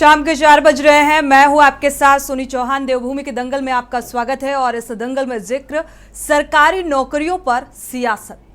शाम के 4 बज रहे हैं। मैं हूं आपके साथ सोनी चौहान। देवभूमि के दंगल में आपका स्वागत है और इस दंगल में जिक्र सरकारी नौकरियों पर सियासत।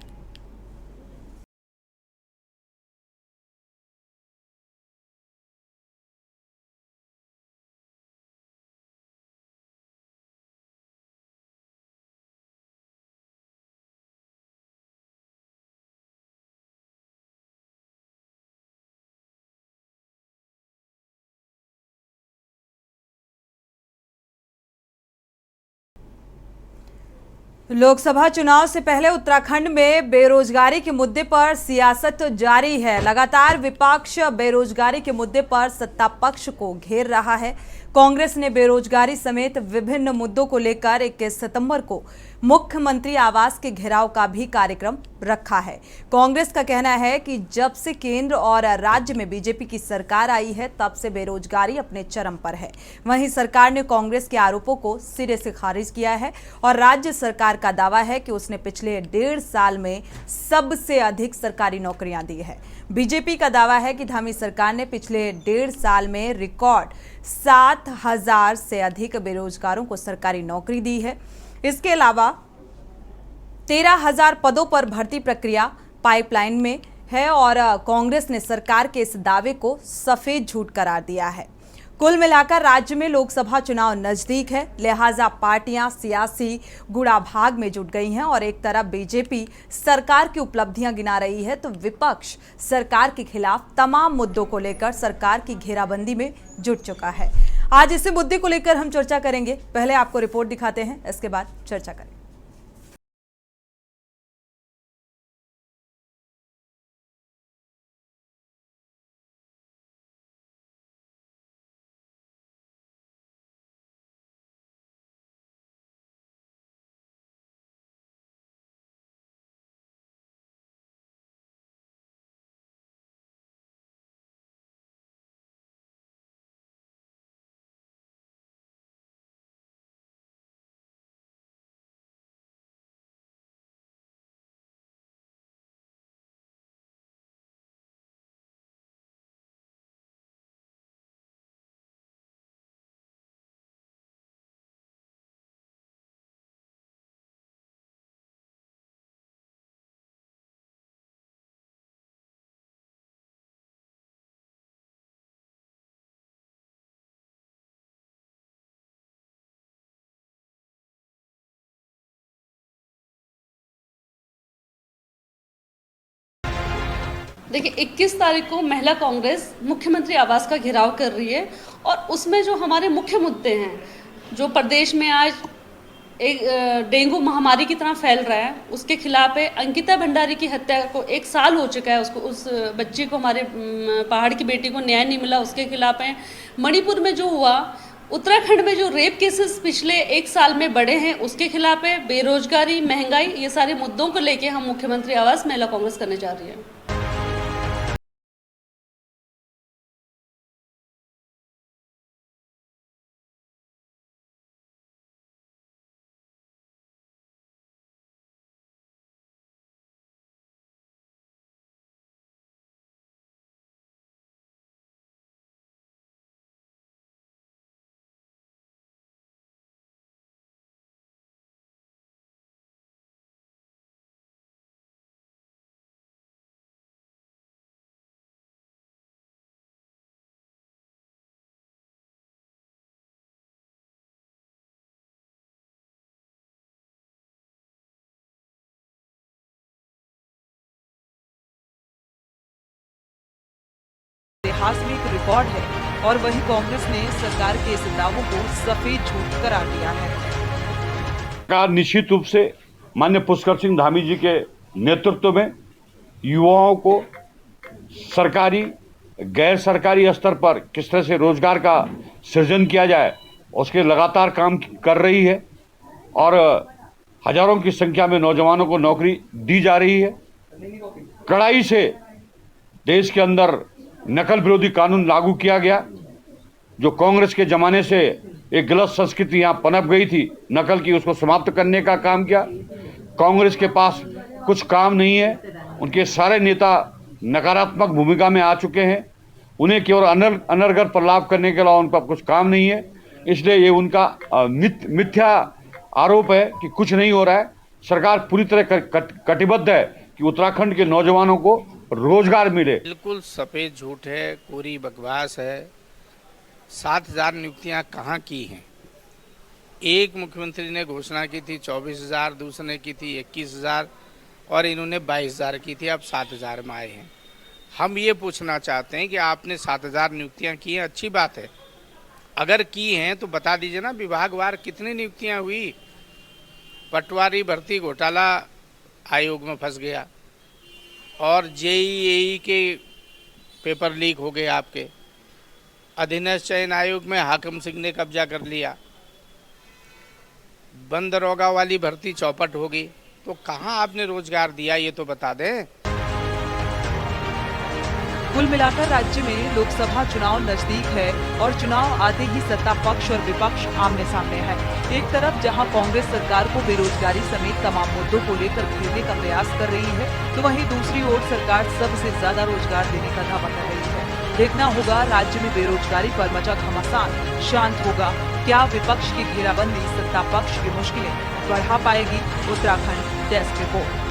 लोकसभा चुनाव से पहले उत्तराखंड में बेरोजगारी के मुद्दे पर सियासत जारी है। लगातार विपक्ष बेरोजगारी के मुद्दे पर सत्ता पक्ष को घेर रहा है। कांग्रेस ने बेरोजगारी समेत विभिन्न मुद्दों को लेकर 21 सितंबर को मुख्यमंत्री आवास के घेराव का भी कार्यक्रम रखा है। कांग्रेस का कहना है कि जब से केंद्र और राज्य में बीजेपी की सरकार आई है तब से बेरोजगारी अपने चरम पर है। वहीं सरकार ने कांग्रेस के आरोपों को सिरे से खारिज किया है और राज्य सरकार का दावा है कि उसने पिछले 1.5 साल में सबसे अधिक सरकारी नौकरियां दी है। बीजेपी का दावा है कि धामी सरकार ने पिछले 1.5 साल में रिकॉर्ड 7,000 से अधिक बेरोजगारों को सरकारी नौकरी दी है। इसके अलावा 13,000 पदों पर भर्ती प्रक्रिया पाइपलाइन में है और कांग्रेस ने सरकार के इस दावे को सफेद झूठ करार दिया है। कुल मिलाकर राज्य में लोकसभा चुनाव नजदीक है, लिहाजा पार्टियां सियासी गुड़ाभाग में जुट गई हैं और एक तरफ बीजेपी सरकार की उपलब्धियां गिना रही है तो विपक्ष सरकार के खिलाफ तमाम मुद्दों को लेकर सरकार की घेराबंदी में जुट चुका है। आज इसी मुद्दे को लेकर हम चर्चा करेंगे। पहले आपको रिपोर्ट दिखाते हैं, इसके बाद चर्चा करेंगे। देखिए 21 तारीख को महिला कांग्रेस मुख्यमंत्री आवास का घेराव कर रही है और उसमें जो हमारे मुख्य मुद्दे हैं, जो प्रदेश में आज एक डेंगू महामारी की तरह फैल रहा है, उसके खिलाफ है। अंकिता भंडारी की हत्या को 1 साल हो चुका है, उसको उस बच्ची को, हमारे पहाड़ की बेटी को न्याय नहीं मिला, उसके खिलाफ है। मणिपुर में जो हुआ, उत्तराखंड में जो रेप केसेस पिछले 1 साल में बढ़े हैं, उसके खिलाफ है। बेरोजगारी, महंगाई, ये सारे मुद्दों को लेके हम मुख्यमंत्री आवास महिला कांग्रेस करने जा रही है। इतिहास में एक रिकॉर्ड है और वही कांग्रेस ने सरकार के इस दावों को सफेद झूठ करार दिया है। सरकार निश्चित रूप से माननीय पुष्कर सिंह धामी जी के नेतृत्व में युवाओं को सरकारी गैर सरकारी स्तर पर किस तरह से रोजगार का सृजन किया जाए उसके लगातार काम कर रही है और हजारों की संख्या में नौजवानों को नौकरी दी जा रही है। कड़ाई से देश के अंदर नकल विरोधी कानून लागू किया गया, जो कांग्रेस के ज़माने से एक गलत संस्कृति यहाँ पनप गई थी नकल की, उसको समाप्त करने का काम किया। कांग्रेस के पास कुछ काम नहीं है, उनके सारे नेता नकारात्मक भूमिका में आ चुके हैं उन्हें केवल अनर्गल प्रलाप करने के अलावा उनका कुछ काम नहीं है। इसलिए ये उनका मिथ्या आरोप है कि कुछ नहीं हो रहा है। सरकार पूरी तरह कटिबद्ध है कि उत्तराखंड के नौजवानों को रोजगार मिले। बिल्कुल सफेद झूठ है, कोरी बकवास है। 7,000 नियुक्तियां कहाँ की हैं? एक मुख्यमंत्री ने घोषणा की थी 24,000, दूसरे ने की थी 21,000 और इन्होंने 22,000 की थी, अब 7,000 में आए हैं। हम ये पूछना चाहते हैं कि आपने 7,000 नियुक्तियां की हैं, अच्छी बात है। अगर की हैं तो बता दीजिए ना, विभागवार कितनी नियुक्तियां हुई। पटवारी भर्ती घोटाला आयोग में फंस गया और जेईई के पेपर लीक हो गए आपके। अधीनस्थ चयन आयोग में हाकिम सिंह ने कब्जा कर लिया। बंद दरोगा वाली भर्ती चौपट होगी। तो कहाँ आपने रोजगार दिया, ये तो बता दें। कुल मिलाकर राज्य में लोकसभा चुनाव नजदीक है और चुनाव आते ही सत्ता पक्ष और विपक्ष आमने सामने है। एक तरफ जहां कांग्रेस सरकार को बेरोजगारी समेत तमाम मुद्दों को लेकर घेरने का प्रयास कर रही है, तो वहीं दूसरी ओर सरकार सबसे ज्यादा रोजगार देने का दावा कर रही है। देखना होगा राज्य में बेरोजगारी पर मचा घमासान शांत होगा। क्या विपक्ष की घेराबंदी सत्ता पक्ष की मुश्किलें बढ़ा पाएगी? Uttarakhand desk report.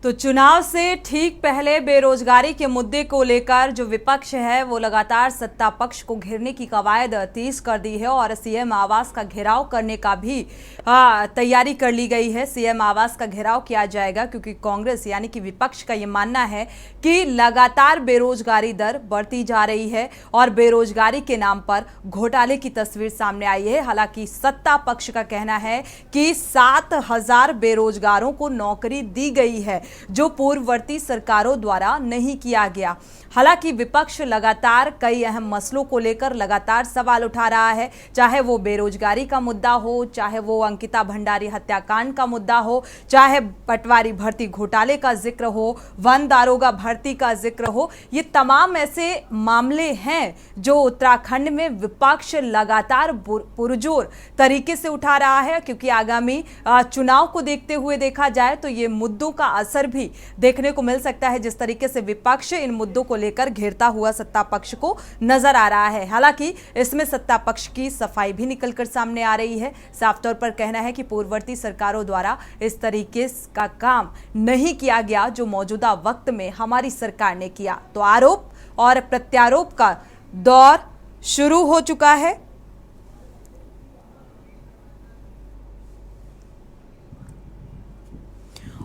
तो चुनाव से ठीक पहले बेरोजगारी के मुद्दे को लेकर जो विपक्ष है वो लगातार सत्ता पक्ष को घेरने की कवायद तेज कर दी है और सीएम आवास का घेराव करने का भी तैयारी कर ली गई है। सीएम आवास का घेराव किया जाएगा क्योंकि कांग्रेस यानी कि विपक्ष का ये मानना है कि लगातार बेरोजगारी दर बढ़ती जा रही है और बेरोजगारी के नाम पर घोटाले की तस्वीर सामने आई है। हालांकि सत्ता पक्ष का कहना है कि 7,000 बेरोजगारों को नौकरी दी गई है जो पूर्ववर्ती सरकारों द्वारा नहीं किया गया। हालांकि विपक्ष लगातार कई अहम मसलों को लेकर लगातार सवाल उठा रहा है, चाहे वो बेरोजगारी का मुद्दा हो, चाहे वो अंकिता भंडारी हत्याकांड का मुद्दा हो, चाहे पटवारी भर्ती घोटाले का जिक्र हो, वन दारोगा भर्ती का जिक्र हो। ये तमाम ऐसे मामले हैं जो उत्तराखंड में विपक्ष लगातार पुरजोर तरीके से उठा रहा है, क्योंकि आगामी चुनाव को देखते हुए देखा जाए तो ये मुद्दों का असर भी देखने को मिल सकता है। जिस तरीके से विपक्ष इन मुद्दों को लेकर घेरता हुआ सत्ता पक्ष को नजर आ रहा है। हालांकि इसमें सत्ता पक्ष की सफाई भी निकलकर सामने आ रही है। साफ तौर पर कहना है कि पूर्ववर्ती सरकारों द्वारा इस तरीके का काम नहीं किया गया जो मौजूदा वक्त में हमारी सरकार ने किया। तो आरोप और प्रत्यारोप का दौर शुरू हो चुका है।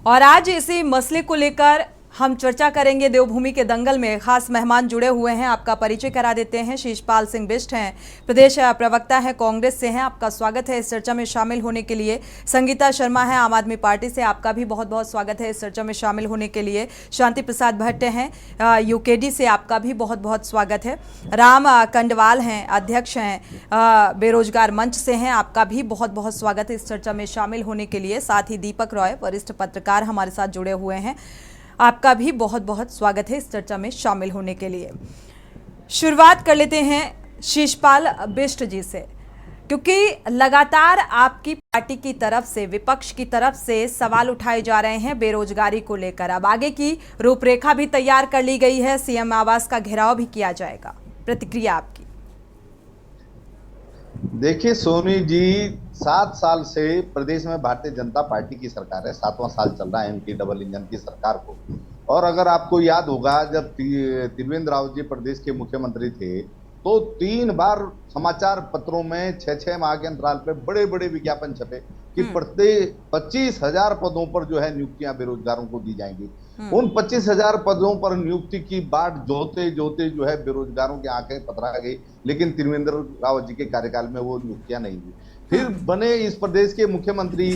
और आज इसी मसले को लेकर हम चर्चा करेंगे। देवभूमि के दंगल में खास मेहमान जुड़े हुए हैं, आपका परिचय करा देते हैं। शीशपाल सिंह बिष्ट हैं, प्रदेश प्रवक्ता हैं, कांग्रेस से हैं। आपका स्वागत है इस चर्चा में शामिल होने के लिए। संगीता शर्मा है आम आदमी पार्टी से, आपका भी बहुत बहुत स्वागत है इस चर्चा में शामिल होने के लिए। शांति प्रसाद भट्ट हैं यूकेडी से, आपका भी बहुत बहुत स्वागत है। राम कंडवाल हैं, अध्यक्ष हैं बेरोजगार मंच से हैं, आपका भी बहुत बहुत स्वागत है इस चर्चा में शामिल होने के लिए। साथ ही दीपक रॉय वरिष्ठ पत्रकार हमारे साथ जुड़े हुए हैं, आपका भी बहुत बहुत स्वागत है इस चर्चा में शामिल होने के लिए। शुरुआत कर लेते हैं शीशपाल बिष्ट जी से, क्योंकि लगातार आपकी पार्टी की तरफ से, विपक्ष की तरफ से सवाल उठाए जा रहे हैं बेरोजगारी को लेकर। अब आगे की रूपरेखा भी तैयार कर ली गई है, सीएम आवास का घेराव भी किया जाएगा। प्रतिक्रिया आपकी? देखिए सोनी जी, 7 साल से प्रदेश में भारतीय जनता पार्टी की सरकार है, 7वां साल चल रहा है इनकी डबल इंजन की सरकार को। और अगर आपको याद होगा, जब त्रिवेंद्र रावत जी प्रदेश के मुख्यमंत्री थे तो 3 बार समाचार पत्रों में 6-6 माह के अंतराल पे बड़े बड़े विज्ञापन छपे कि प्रत्येक 25,000 पदों पर जो है नियुक्तियां बेरोजगारों को दी जाएंगी। उन 25,000 पदों पर नियुक्ति की बाट जोते जोते जो है बेरोजगारों की आंखें पथरा गई, लेकिन त्रिवेंद्र रावत जी के कार्यकाल में वो नियुक्तियां नहीं हुई। फिर बने इस प्रदेश के मुख्यमंत्री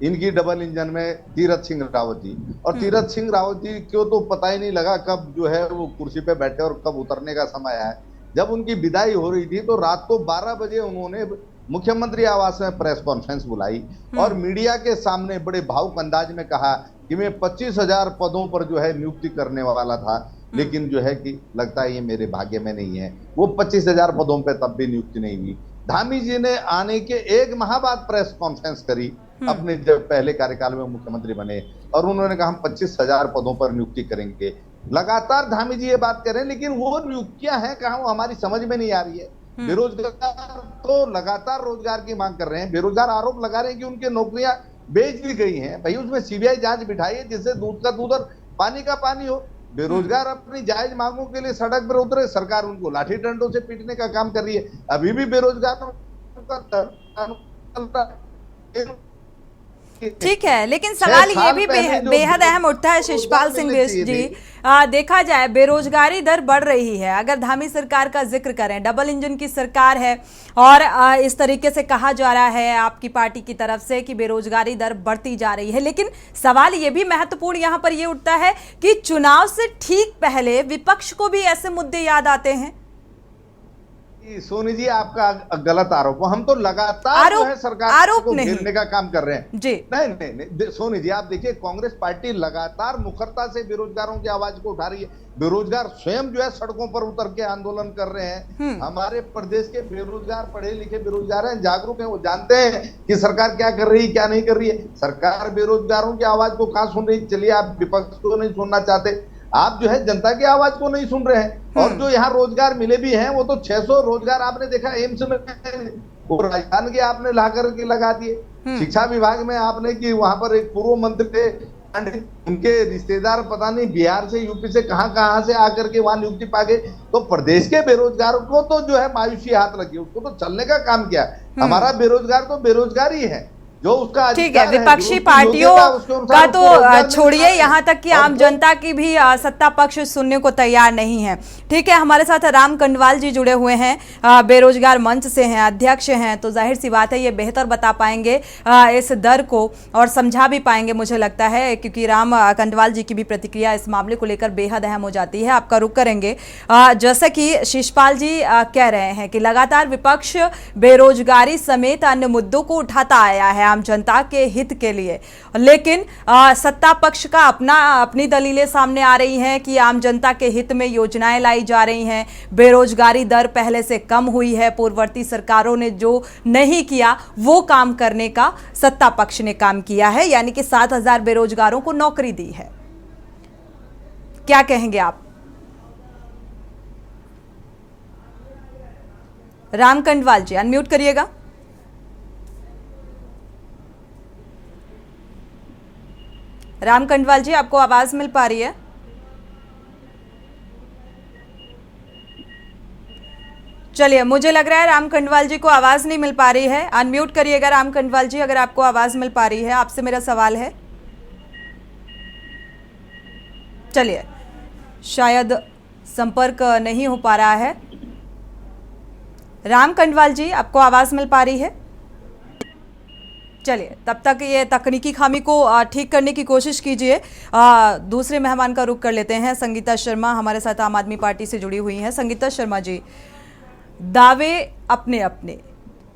इनकी डबल इंजन में तीरथ सिंह रावत जी, और तीरथ सिंह रावत जी को तो पता ही नहीं लगा कब जो है वो कुर्सी पे बैठे और कब उतरने का समय आया। जब उनकी विदाई हो रही थी तो रात को 12 बजे उन्होंने मुख्यमंत्री आवास में प्रेस कॉन्फ्रेंस बुलाई और मीडिया के सामने बड़े भावुक अंदाज में कहा कि मैं 25,000 पदों पर जो है नियुक्ति करने वाला था, लेकिन जो है कि लगता है ये मेरे भाग्य में नहीं है। वो 25,000 पदों पर तब भी नियुक्ति नहीं हुई। धामी जी ने आने के 1 माह बाद प्रेस कॉन्फ्रेंस करी अपने जब पहले कार्यकाल में मुख्यमंत्री बने, और उन्होंने कहा हम 25,000 पदों पर नियुक्ति करेंगे। लगातार धामी जी ये बात कर रहे हैं, लेकिन वो नियुक्तियां हैं कहाँ, वो हमारी समझ में नहीं आ रही है। बेरोजगार तो लगातार रोजगार की मांग कर रहे हैं, बेरोजगार आरोप लगा रहे हैं कि उनके नौकरियां बेच दी गई हैं। भाई उसमें सीबीआई जांच बिठाइए, जिससे दूध का दूध और पानी का पानी हो। बेरोजगार अपनी जायज मांगों के लिए सड़क पर उतरे, सरकार उनको लाठी डंडों से पीटने का काम कर रही है। अभी भी बेरोजगार ठीक है, लेकिन सवाल ये भी बेहद अहम उठता है शिषपाल सिंह जी। देखा जाए बेरोजगारी दर बढ़ रही है, अगर धामी सरकार का जिक्र करें, डबल इंजन की सरकार है और इस तरीके से कहा जा रहा है आपकी पार्टी की तरफ से कि बेरोजगारी दर बढ़ती जा रही है, लेकिन सवाल ये भी महत्वपूर्ण यहाँ पर ये उठता है कि चुनाव से ठीक पहले विपक्ष को भी ऐसे मुद्दे याद आते हैं। सोनी जी आपका गलत आरोप, हम तो लगातार जो है सरकार को घेरने का काम कर रहे हैं जी। नहीं, सोनी जी आप देखिए, कांग्रेस पार्टी लगातार मुखरता से बेरोजगारों की आवाज को उठा रही है। बेरोजगार स्वयं जो है सड़कों पर उतर के आंदोलन कर रहे हैं। हमारे प्रदेश के बेरोजगार पढ़े लिखे बेरोजगार हैं, जागरूक हैं, वो जानते हैं कि सरकार क्या कर रही है क्या नहीं कर रही है। सरकार बेरोजगारों की आवाज को कहां सुन रही, चलिए आप विपक्ष को नहीं सुनना चाहते, आप जो है जनता की आवाज को नहीं सुन रहे हैं। और जो यहाँ रोजगार मिले भी हैं वो तो 600 रोजगार आपने देखा एम्स में, वो राजस्थान के आपने ला करके लगा दिए। शिक्षा विभाग में आपने कि वहां पर एक पूर्व मंत्री थे, उनके रिश्तेदार पता नहीं बिहार से यूपी से कहां से आकर के वहां नियुक्ति पा गए। तो प्रदेश के बेरोजगारों को तो जो है मायूसी हाथ लगी, उसको तो चलने का काम किया। हमारा बेरोजगार तो बेरोजगार ही है, जो उसका ठीक है। विपक्षी पार्टियों का तो छोड़िए, यहाँ तक कि आम जनता की भी सत्ता पक्ष सुनने को तैयार नहीं है। ठीक है, हमारे साथ राम कंडवाल जी जुड़े हुए हैं, बेरोजगार मंच से हैं, अध्यक्ष हैं, तो जाहिर सी बात है ये बेहतर बता पाएंगे इस दर को और समझा भी पाएंगे मुझे लगता है, क्योंकि राम कंडवाल जी की भी प्रतिक्रिया इस मामले को लेकर बेहद अहम हो जाती है। आपका रुख करेंगे। जैसा कि शिषपाल जी कह रहे हैं कि लगातार विपक्ष बेरोजगारी समेत अन्य मुद्दों को उठाता आया है आम जनता के हित के लिए, लेकिन सत्ता पक्ष का अपनी दलीलें सामने आ रही हैं कि आम जनता के हित में योजनाएं लाई जा रही हैं, बेरोजगारी दर पहले से कम हुई है, पूर्ववर्ती सरकारों ने जो नहीं किया वो काम करने का सत्ता पक्ष ने काम किया है, यानी कि 7,000 बेरोजगारों को नौकरी दी है। क्या कहेंगे आप? राम कंडवाल जी अनम्यूट करिएगा। राम कंडवाल जी आपको आवाज मिल पा रही है? चलिए, मुझे लग रहा है राम कंडवाल जी को आवाज नहीं मिल पा रही है। अनम्यूट करिएगा राम कंडवाल जी, अगर आपको आवाज मिल पा रही है। आपसे मेरा सवाल है, चलिए शायद संपर्क नहीं हो पा रहा है। राम कंडवाल जी आपको आवाज मिल पा रही है? चलिए, तब तक ये तकनीकी खामी को ठीक करने की कोशिश कीजिए। दूसरे मेहमान का रुख कर लेते हैं। संगीता शर्मा हमारे साथ आम आदमी पार्टी से जुड़ी हुई हैं। संगीता शर्मा जी, दावे अपने अपने,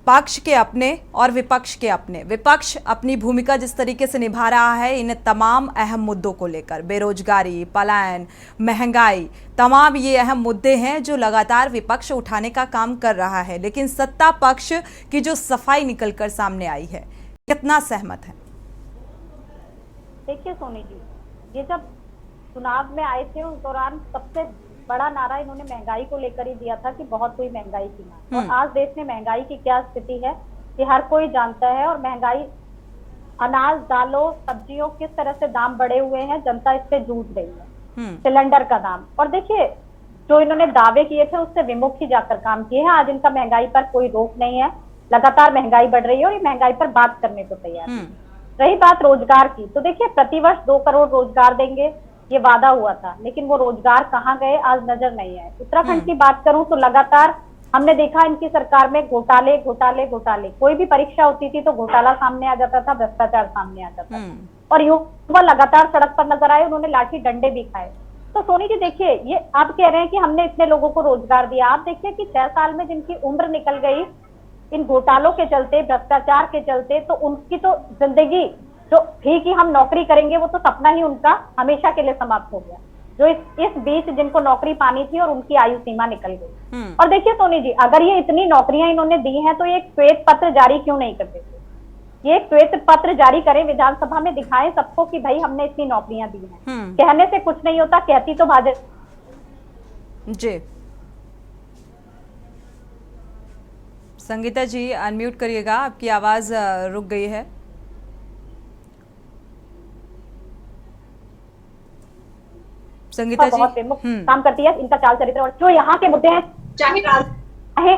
पक्ष के अपने और विपक्ष के अपने। विपक्ष अपनी भूमिका जिस तरीके से निभा रहा है इन तमाम अहम मुद्दों को लेकर, बेरोजगारी, पलायन, महंगाई, तमाम ये अहम मुद्दे हैं जो लगातार विपक्ष उठाने का काम कर रहा है, लेकिन सत्ता पक्ष की जो सफाई निकलकर सामने आई है, कितना सहमत है? देखिए सोनी जी, ये जब चुनाव में आए थे उस दौरान सबसे बड़ा नारा इन्होंने महंगाई को लेकर ही दिया था कि बहुत हुई महंगाई की मार। और आज देश में महंगाई की क्या स्थिति है ये हर कोई जानता है। और महंगाई, अनाज, दालों, सब्जियों, किस तरह से दाम बढ़े हुए हैं, जनता इससे जूझ रही है। सिलेंडर का दाम, और देखिए जो इन्होंने दावे किए थे उससे विमुख ही जाकर काम किए हैं। आज इनका महंगाई पर कोई रोक नहीं है, लगातार महंगाई बढ़ रही है और ये महंगाई पर बात करने को तैयार है। रही बात रोजगार की, तो देखिए प्रतिवर्ष 2 करोड़ रोजगार देंगे ये वादा हुआ था, लेकिन वो रोजगार कहाँ गए आज नजर नहीं है। उत्तराखंड की बात करूं तो लगातार हमने देखा इनकी सरकार में घोटाले घोटाले घोटाले, कोई भी परीक्षा होती थी तो घोटाला सामने आ जाता था, भ्रष्टाचार सामने आ जाता था, और युवा लगातार सड़क पर नजर आए, उन्होंने लाठी डंडे भी खाए। तो सोनी जी देखिए, ये आप कह रहे हैं कि हमने इतने लोगों को रोजगार दिया, आप देखिए कि 6 साल में जिनकी उम्र निकल गई इन घोटालों के चलते, भ्रष्टाचार के चलते, तो उनकी तो जिंदगी जो थी कि हम नौकरी करेंगे वो तो सपना ही उनका हमेशा के लिए समाप्त हो गया। जो इस बीच जिनको नौकरी पानी थी और उनकी आयु सीमा निकल गई। और देखिए सोनी जी, अगर ये इतनी नौकरियां इन्होंने दी हैं तो ये एक श्वेत पत्र जारी क्यों नहीं करते थे? ये एक श्वेत पत्र जारी करें, विधानसभा में दिखाएं सबको कि भाई हमने इतनी नौकरियां दी हैं। कहने से कुछ नहीं होता, कहती तो भाजपा। जी संगीता जी अनम्यूट करिएगा, आपकी आवाज रुक गई है। संगीता जी बहुत प्रमुख काम करती है, इनका चाल चरित्र और जो यहाँ के मुद्दे हैं, चाहे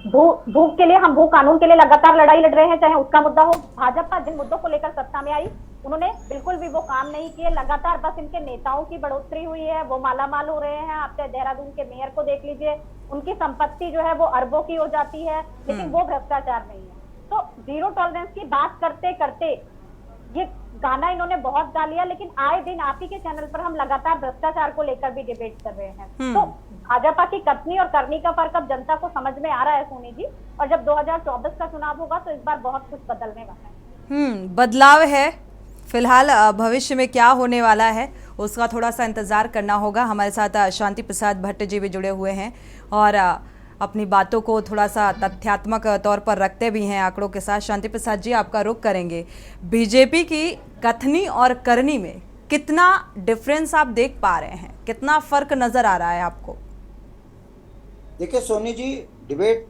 भूख के लिए, हम भू कानून के लिए लगातार लड़ाई लड़ रहे हैं, चाहे उसका मुद्दा हो। भाजपा जिन मुद्दों को लेकर सत्ता में आई उन्होंने बिल्कुल भी वो काम नहीं किए। लगातार बस इनके नेताओं की बढ़ोतरी हुई है, वो मालामाल हो रहे हैं। आप चाहे देहरादून के मेयर को देख लीजिए, उनकी संपत्ति जो है वो अरबों की हो जाती है, लेकिन वो भ्रष्टाचार नहीं है। तो जीरो टॉलरेंस की बात करते करते ये गाना इन्होंने बहुत गा लिया, लेकिन आए दिन आप ही के चैनल पर हम लगातार भ्रष्टाचार को लेकर भी डिबेट कर रहे हैं। तो भाजपा की कथनी और करनी का फर्क अब जनता को समझ में आ रहा है सोनी जी, और जब 2024 का चुनाव होगा तो इस बार बहुत कुछ बदलने वाला है। बदलाव है। फिलहाल भविष्य में क्या होने वाला है उसका थोड़ा सा इंतजार करना होगा। हमारे साथ शांति प्रसाद भट्ट जी भी जुड़े हुए हैं और अपनी बातों को थोड़ा सा तथ्यात्मक तौर पर रखते भी हैं आंकड़ों के साथ। शांति प्रसाद जी आपका रुख करेंगे, बीजेपी की कथनी और करनी में कितना डिफरेंस आप देख पा रहे हैं, कितना फर्क नजर आ रहा है आपको? देखिए सोनी जी, डिबेट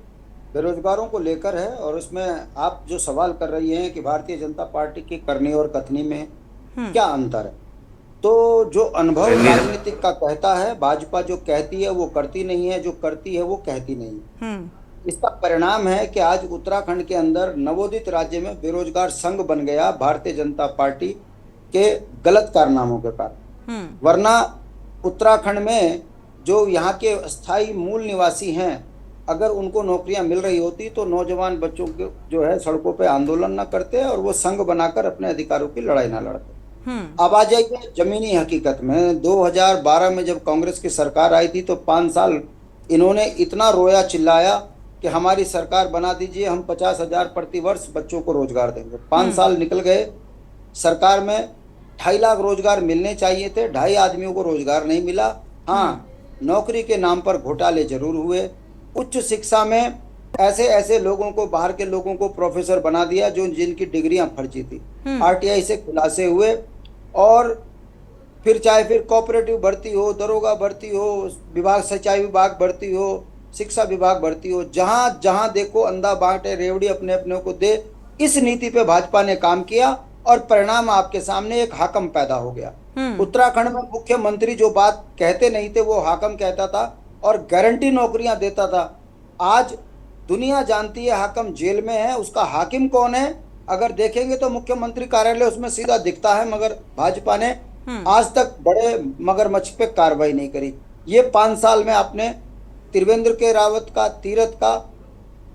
बेरोजगारों को लेकर है और उसमें आप जो सवाल कर रही हैं कि भारतीय जनता पार्टी की करनी और कथनी में क्या अंतर है, तो जो अनुभव राजनीतिक का कहता है, भाजपा जो कहती है वो करती नहीं है, जो करती है वो कहती नहीं है। इसका परिणाम है कि आज उत्तराखंड के अंदर नवोदित राज्य में बेरोजगार संघ बन गया भारतीय जनता पार्टी के गलत कारनामों के कारण। वरना उत्तराखंड में जो यहाँ के स्थायी मूल निवासी हैं, अगर उनको नौकरियां मिल रही होती तो नौजवान बच्चों के जो है सड़कों पे आंदोलन न करते और वो संघ बनाकर अपने अधिकारों की लड़ाई ना लड़ते। अब आ जाइए जमीनी हकीकत में। 2012 में जब कांग्रेस की सरकार आई थी तो 5 साल इन्होंने इतना रोया चिल्लाया कि हमारी सरकार बना दीजिए, हम 50,000 प्रति वर्ष बच्चों को रोजगार देंगे। 5 साल निकल गए, सरकार में 2.5 लाख रोजगार मिलने चाहिए थे, 2.5 आदमियों को रोजगार नहीं मिला। हाँ, नौकरी के नाम पर घोटाले जरूर हुए। उच्च शिक्षा में ऐसे लोगों को, बाहर के लोगों को प्रोफेसर बना दिया जो जिनकी डिग्रियां फर्जी थी। आरटीआई से खुलासे हुए और फिर चाहे कोऑपरेटिव भर्ती हो, दरोगा भर्ती हो, विभाग सिंचाई विभाग भर्ती हो, शिक्षा विभाग भर्ती हो, जहां जहां देखो अंधा बांटे रेवड़ी अपने अपने को दे। इस नीति पे भाजपा ने काम किया और परिणाम आपके सामने, एक हाकम पैदा हो गया। उत्तराखंड में मुख्यमंत्री जो बात कहते नहीं थे वो हाकम कहता था और गारंटी नौकरियां देता था। आज दुनिया जानती है हाकम जेल में है, उसका हाकिम कौन है अगर देखेंगे तो मुख्यमंत्री कार्यालय उसमें सीधा दिखता है, मगर भाजपा ने आज तक बड़े मगरमच्छ पे कार्रवाई नहीं करी। ये 5 साल में आपने त्रिवेंद्र के रावत का, तीरथ का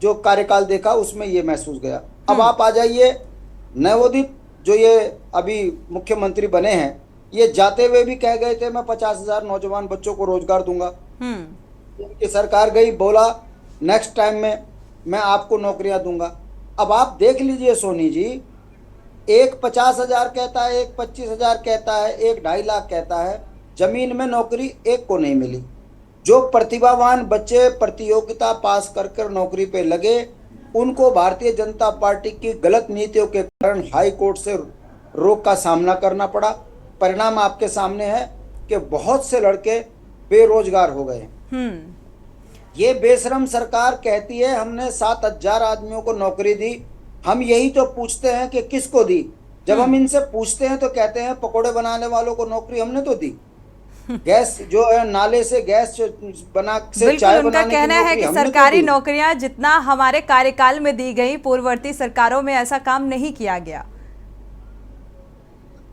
जो कार्यकाल देखा उसमें ये महसूस गया। अब आप आ जाइए नवोदित जो ये अभी मुख्यमंत्री बने हैं, ये जाते हुए भी कह गए थे मैं 50,000 नौजवान बच्चों को रोजगार दूंगा। इनकी सरकार गई, बोला नेक्स्ट टाइम में मैं आपको नौकरियां दूंगा। अब आप देख लीजिए सोनी जी, एक 50,000 कहता है, एक 25,000 कहता है, एक 2.5 लाख कहता है, जमीन में नौकरी एक को नहीं मिली। जो प्रतिभावान बच्चे प्रतियोगिता पास कर नौकरी पे लगे, उनको भारतीय जनता पार्टी की गलत नीतियों के कारण हाई कोर्ट से रोक का सामना करना पड़ा। परिणाम आपके सामने है कि बहुत से लड़के बेरोजगार हो गए। ये बेशरम सरकार कहती है हमने 7,000 आदमियों को नौकरी दी। हम यही तो पूछते हैं कि किसको दी। जब हम इनसे पूछते हैं तो कहते हैं पकोड़े बनाने वालों को नौकरी हमने तो दी। गैस जो है नाले से गैस बना से चाय उनका बनाने कहना है कि सरकारी नौकरियां जितना हमारे कार्यकाल में दी गई, पूर्ववर्ती सरकारों में ऐसा काम नहीं किया गया।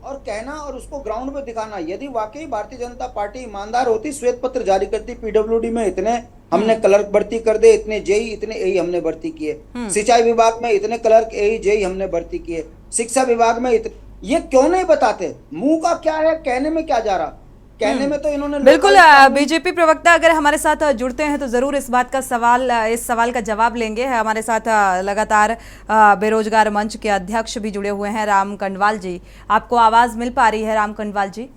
और कहना और उसको ग्राउंड पे दिखाना। यदि वाकई भारतीय जनता पार्टी ईमानदार होती, श्वेत पत्र जारी करती, पीडब्ल्यूडी में इतने हमने क्लर्क भर्ती कर दे, इतने जेई, इतने एई हमने भर्ती किए, सिंचाई विभाग में इतने क्लर्क एई जेई हमने भर्ती किए, शिक्षा विभाग में इतने, ये क्यों नहीं बताते? मुंह का क्या है, कहने में क्या जा रहा? कहने में तो इन्होंने बिल्कुल। बीजेपी प्रवक्ता अगर हमारे साथ जुड़ते हैं तो जरूर इस सवाल का जवाब लेंगे। हमारे साथ लगातार बेरोजगार मंच के अध्यक्ष भी जुड़े हुए हैं, राम कंडवाल जी। आपको आवाज मिल पा रही है राम कंडवाल जी?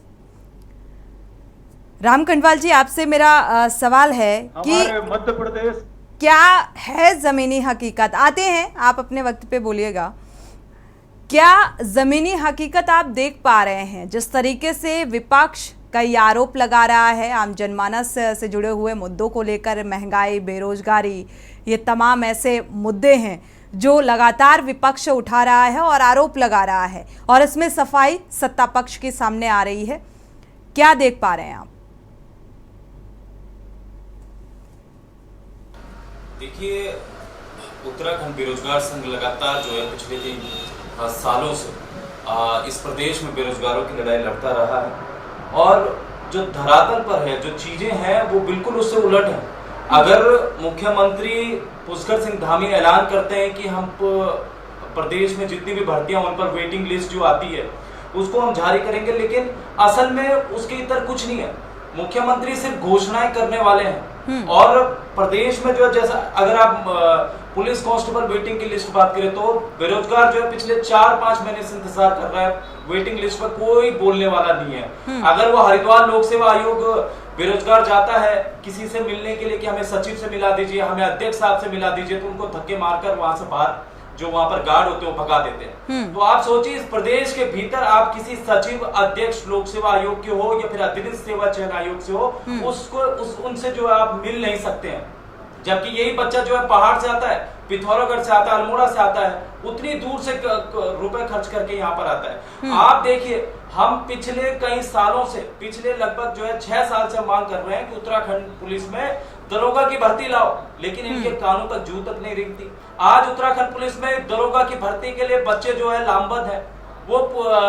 राम कंडवाल जी, आपसे मेरा सवाल है कि मध्य प्रदेश क्या है जमीनी हकीकत? आते हैं, आप अपने वक्त पे बोलिएगा। क्या जमीनी हकीकत आप देख पा रहे हैं? जिस तरीके से विपक्ष कई आरोप लगा रहा है आम जनमानस से जुड़े हुए मुद्दों को लेकर, महंगाई, बेरोजगारी, ये तमाम ऐसे मुद्दे हैं जो लगातार विपक्ष उठा रहा है और आरोप लगा रहा है, और इसमें सफाई सत्ता पक्ष के सामने आ रही है। क्या देख पा रहे हैं आप? देखिए, उत्तराखंड बेरोजगार संघ लगातार जो है पिछले 3 सालों से इस प्रदेश में बेरोजगारों की लड़ाई लड़ता रहा है, और जो धरातल पर है, जो चीजें हैं वो बिल्कुल उससे उलट है। अगर मुख्यमंत्री पुष्कर सिंह धामी ऐलान करते हैं कि हम प्रदेश में जितनी भी भर्तियां उन पर वेटिंग लिस्ट जो आती है उसको हम जारी करेंगे, लेकिन असल में उसके इतर कुछ नहीं है। मुख्यमंत्री सिर्फ घोषणाएं करने वाले हैं, और प्रदेश में जो है, जैसा अगर आप पुलिस कांस्टेबल वेटिंग की लिस्ट बात करें तो बेरोजगार जो है पिछले 4-5 महीने से इंतजार कर रहा है, वेटिंग लिस्ट पर कोई बोलने वाला नहीं है। अगर वो हरिद्वार लोक सेवा आयोग बेरोजगार जाता है किसी से मिलने के लिए कि हमें सचिव से मिला दीजिए, हमें अध्यक्ष साहब से मिला दीजिए, तो उनको धक्के मारकर वहां से बाहर जो वहां पर गार्ड होते हैं वो भगा देते हैं। तो आप सोचिए, इस प्रदेश के भीतर आप किसी सचिव, अध्यक्ष लोक सेवा आयोग के हो या फिर अधीनस्थ सेवा चयन आयोग से हो, उनसे जो आप मिल नहीं सकते हैं। जबकि यही बच्चा जो है पहाड़ से आता है, पिथौरागढ़ से आता है, अल्मोड़ा से आता है, उतनी दूर से रुपए खर्च करके यहाँ पर आता है। आप देखिए, हम पिछले कई सालों से, पिछले लगभग जो है 6 साल से मांग कर रहे हैं कि उत्तराखंड पुलिस में दरोगा की भर्ती लाओ, लेकिन इनके कानों तक जू तक नहीं रेंगती। आज उत्तराखंड पुलिस में दरोगा की भर्ती के लिए बच्चे जो है लामबंद है, वो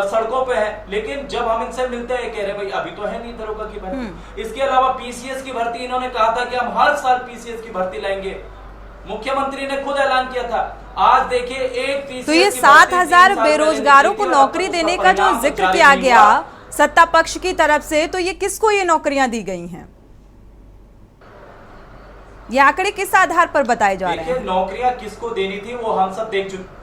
सड़कों पे है, लेकिन जब हम इनसे मिलते हैं कह रहे भाई अभी तो है नहीं दरोगा की भर्ती। इसके अलावा पीसीएस की भर्ती इन्होंने कहा था कि हम हर साल पीसीएस की भर्ती लाएंगे, मुख्यमंत्री ने खुद ऐलान किया था। आज देखिए, एक पीसीएस तो ये 7,000 बेरोजगारों को नौकरी देने का जो जिक्र किया गया सत्ता पक्ष की तरफ से, तो ये किसको ये नौकरियां दी गई हैं? ये आंकड़े किस आधार पर बताए जा रहे हैं? नौकरियां किसको देनी थी वो हम सब देख चुके।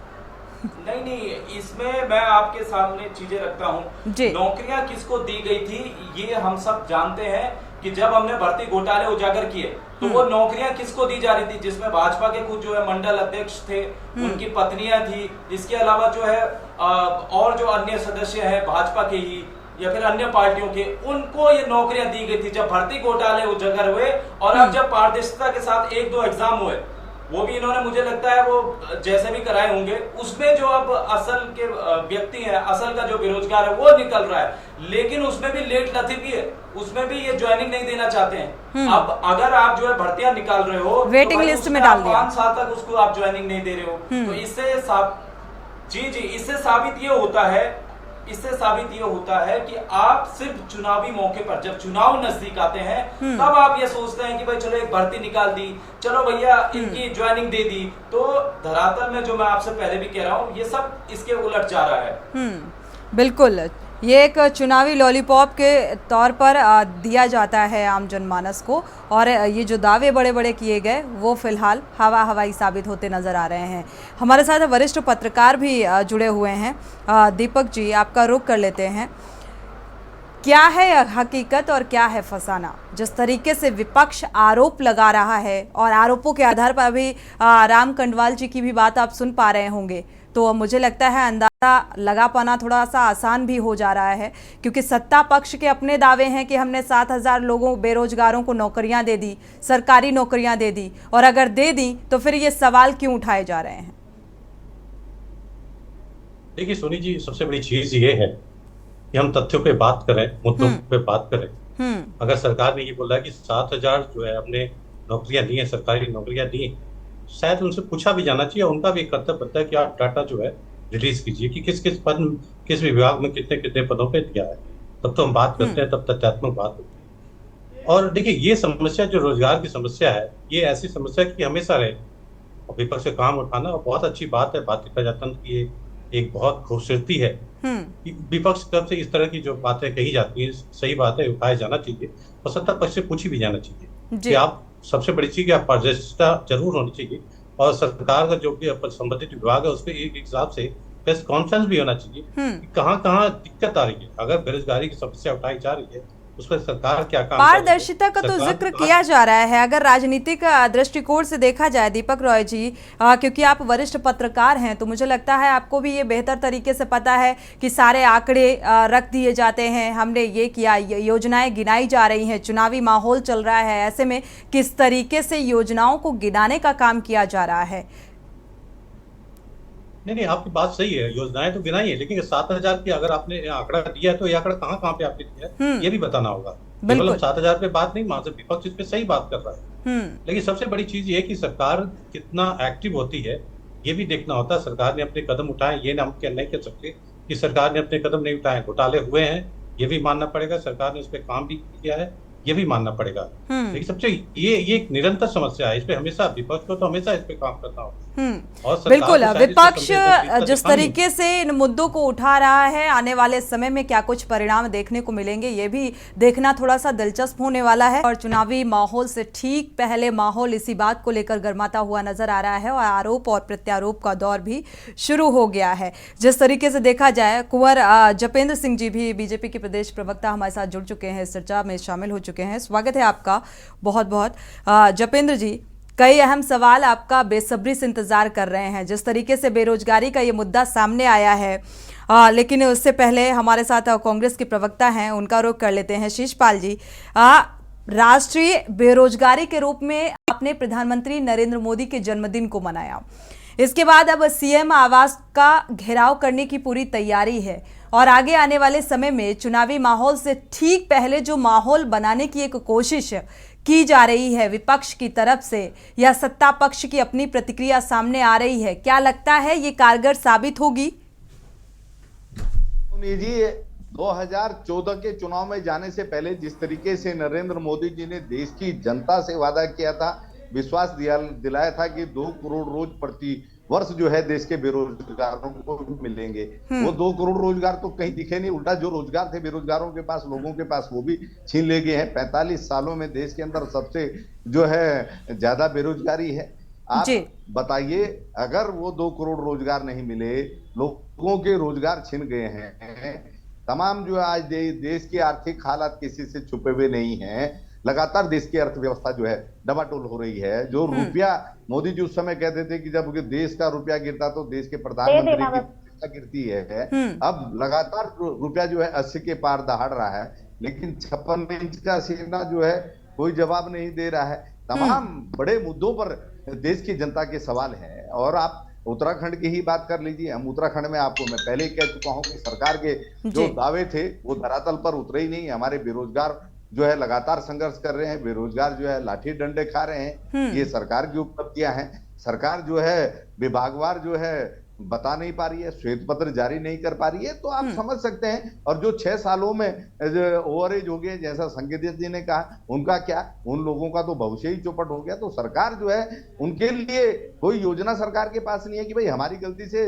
नहीं, इसमें मैं आपके सामने चीजें रखता हूँ। नौकरियां किसको दी गई थी ये हम सब जानते हैं कि जब हमने भर्ती घोटाले उजागर किए तो वो नौकरियां किसको दी जा रही थी, जिसमें भाजपा के कुछ जो है मंडल अध्यक्ष थे, उनकी पत्नियां थी, इसके अलावा जो है और जो अन्य सदस्य हैं भाजपा के ही या फिर अन्य पार्टियों के, उनको ये नौकरियां दी गई थी जब भर्ती घोटाले उजागर हुए। और अब जब पारदर्शिता के साथ 1-2 एग्जाम हुए, वो भी इन्होंने मुझे लगता है वो जैसे भी कराए होंगे, उसमें जो अब असल के व्यक्ति है, असल का जो बेरोजगार है वो निकल रहा है, लेकिन उसमें भी लेट लतीफी है, उसमें भी ये ज्वाइनिंग नहीं देना चाहते हैं। अब अगर आप जो है भर्तियां निकाल रहे हो, वेटिंग लिस्ट में डाल दिया, 5 साल तक उसको आप ज्वाइनिंग नहीं दे रहे हो, तो इससे इससे साबित ये होता है कि आप सिर्फ चुनावी मौके पर, जब चुनाव नजदीक आते हैं तब आप ये सोचते हैं कि भाई चलो एक भर्ती निकाल दी, चलो भैया इनकी ज्वाइनिंग दे दी। तो धरातल में जो मैं आपसे पहले भी कह रहा हूँ, ये सब इसके उलट जा रहा है। बिल्कुल, ये एक चुनावी लॉलीपॉप के तौर पर दिया जाता है आम जनमानस को, और ये जो दावे बड़े बड़े किए गए वो फिलहाल हवाई साबित होते नज़र आ रहे हैं। हमारे साथ वरिष्ठ पत्रकार भी जुड़े हुए हैं। दीपक जी, आपका रुख कर लेते हैं। क्या है हकीकत और क्या है फसाना? जिस तरीके से विपक्ष आरोप लगा रहा है, और आरोपों के आधार पर अभी राम कंडवाल जी की भी बात आप सुन पा रहे होंगे, तो मुझे लगता है अंदाजा लगा पाना थोड़ा सा आसान भी हो जा रहा है, क्योंकि सत्ता पक्ष के अपने दावे हैं कि हमने 7,000 लोगों बेरोजगारों को नौकरियां दे दी, सरकारी नौकरियां दे दी, और अगर दे दी तो फिर ये सवाल क्यों उठाए जा रहे हैं? देखिए सोनी जी, सबसे बड़ी चीज ये है कि हम तथ्यों पे बात करें, मुद्दों पे बात करें। अगर सरकार ने ये बोला कि 7,000 जो है हमने नौकरियां दी हैं, सरकारी नौकरियां दी, शायद उनसे पूछा भी जाना चाहिए, उनका भी कर्तव्य बनता है कि आप डाटा जो है रिलीज कीजिए कि किस किस पद, किस विभाग में कितने कितने पदों पे दिया है, तब तो हम बात करते हैं, तब तथ्यात्मक बात होती है। और देखिए, ये समस्या जो रोजगार की समस्या है, ये ऐसी समस्या की हमेशा रहे, और विपक्ष से काम उठाना और बहुत अच्छी बात है, भारतीय प्रजातंत्र की एक बहुत खूबसूरती है कि विपक्ष की तरफ से इस तरह की जो बातें कही जाती हैं, सही बात है, उठाया जाना चाहिए, और सत्ता पक्ष से पूछी भी जाना चाहिए कि आप, सबसे बड़ी चीज आप पारदर्शिता जरूर होनी चाहिए, और सरकार का जो भी संबंधित विभाग है उसके एक हिसाब से प्रेस कॉन्फ्रेंस भी होना चाहिए कि कहाँ दिक्कत आ रही है। अगर बेरोजगारी की समस्या उठाई जा रही है उस पर सरकार क्या काम पारदर्शिता का तो सरकार जिक्र किया जा रहा है। अगर राजनीतिक दृष्टिकोण से देखा जाए दीपक रॉय जी, क्योंकि आप वरिष्ठ पत्रकार हैं, तो मुझे लगता है आपको भी ये बेहतर तरीके से पता है कि सारे आंकड़े रख दिए जाते हैं, हमने ये किया, योजनाएं गिनाई जा रही हैं, चुनावी माहौल चल रहा है, ऐसे में किस तरीके से योजनाओं को गिनाने का काम किया जा रहा है? नहीं, आपकी बात सही है, योजनाएं तो गिनाई है, लेकिन 7,000 की अगर आपने आंकड़ा दिया है तो ये आंकड़ा कहाँ पे आपने दिया है ये भी बताना होगा। केवल 7,000 पे बात नहीं, वहां से विपक्ष इस पे सही बात कर रहा है, लेकिन सबसे बड़ी चीज ये कि सरकार कितना एक्टिव होती है ये भी देखना होता है। सरकार ने अपने कदम उठाए, ये हम क्या नहीं कह सकते कि सरकार ने अपने कदम नहीं उठाए, घोटाले हुए हैं ये भी मानना पड़ेगा, सरकार ने उस पर काम भी किया है ये भी मानना पड़ेगा। लेकिन सबसे ये एक निरंतर समस्या है, इस पे हमेशा विपक्ष को तो हमेशा इस पे काम करना होगा। और बिल्कुल, विपक्ष जिस तरीके से इन मुद्दों को उठा रहा है, आने वाले समय में क्या कुछ परिणाम देखने को मिलेंगे ये भी देखना थोड़ा सा दिलचस्प होने वाला है। और चुनावी माहौल से ठीक पहले माहौल इसी बात को लेकर गर्माता हुआ नजर आ रहा है और आरोप और प्रत्यारोप का दौर भी शुरू हो गया है। जिस तरीके से देखा जाए, कुंवर जपेंद्र सिंह जी भी बीजेपी के प्रदेश प्रवक्ता हमारे साथ जुड़ चुके हैं, इस चर्चा में शामिल हो चुके हैं। स्वागत है आपका बहुत बहुत। जपेंद्र जी, कई अहम सवाल आपका बेसब्री से इंतजार कर रहे हैं। जिस तरीके से बेरोजगारी का ये मुद्दा सामने आया है, लेकिन उससे पहले हमारे साथ कांग्रेस के प्रवक्ता हैं, उनका रुख कर लेते हैं। शीशपाल जी, राष्ट्रीय बेरोजगारी के रूप में आपने प्रधानमंत्री नरेंद्र मोदी के जन्मदिन को मनाया, इसके बाद अब सीएम आवास का घेराव करने की पूरी तैयारी है और आगे आने वाले समय में चुनावी माहौल से ठीक पहले जो माहौल बनाने की एक कोशिश की जा रही है विपक्ष की तरफ से, या सत्ता पक्ष की अपनी प्रतिक्रिया सामने आ रही है, क्या लगता है ये कारगर साबित होगी? जी, 2014 के चुनाव में जाने से पहले जिस तरीके से नरेंद्र मोदी जी ने देश की जनता से वादा किया था, विश्वास दिलाया था कि 2 करोड़ रोज प्रति वर्ष जो है देश के बेरोजगारों को मिलेंगे, वो 2 करोड़ रोजगार तो कहीं दिखे नहीं, उल्टा जो रोजगार थे बेरोजगारों के पास, लोगों के पास, वो भी छीन ले गए हैं। 45 सालों में देश के अंदर सबसे जो है ज्यादा बेरोजगारी है। आप बताइए, अगर वो 2 करोड़ रोजगार नहीं मिले, लोगों के रोजगार छिन गए हैं, तमाम जो आज देश की आर्थिक हालात किसी से छुपे हुए नहीं है, लगातार देश की अर्थव्यवस्था जो है डबाटोल हो रही है। जो रुपया मोदी जी उस समय कहते थे कि जब देश का रुपया गिरता तो देश के प्रधानमंत्री की प्रतिष्ठा गिरती है, अब लगातार रुपया जो है 80 के पार दहाड़ रहा है, लेकिन 56 इंच का सीना जो है कोई जवाब नहीं दे रहा है। तमाम बड़े मुद्दों पर देश की जनता के सवाल है। और आप उत्तराखंड की ही बात कर लीजिए, हम उत्तराखंड में आपको मैं पहले ही कह चुका हूं कि सरकार के जो दावे थे वो धरातल पर उतरे ही नहीं। हमारे बेरोजगार जो है लगातार संघर्ष कर रहे हैं, बेरोजगार जो है लाठी डंडे खा रहे हैं, ये सरकार की उपलब्धियां हैं। सरकार जो है विभागवार जो है बता नहीं पा रही है, श्वेत पत्र जारी नहीं कर पा रही है, तो आप समझ सकते हैं। और जो 6 सालों में ओवरेज हो गए, जैसा संकेत जी ने कहा, उनका क्या, उन लोगों का तो भविष्य ही चौपट हो गया। तो सरकार जो है, उनके लिए कोई योजना सरकार के पास नहीं है कि भाई हमारी गलती से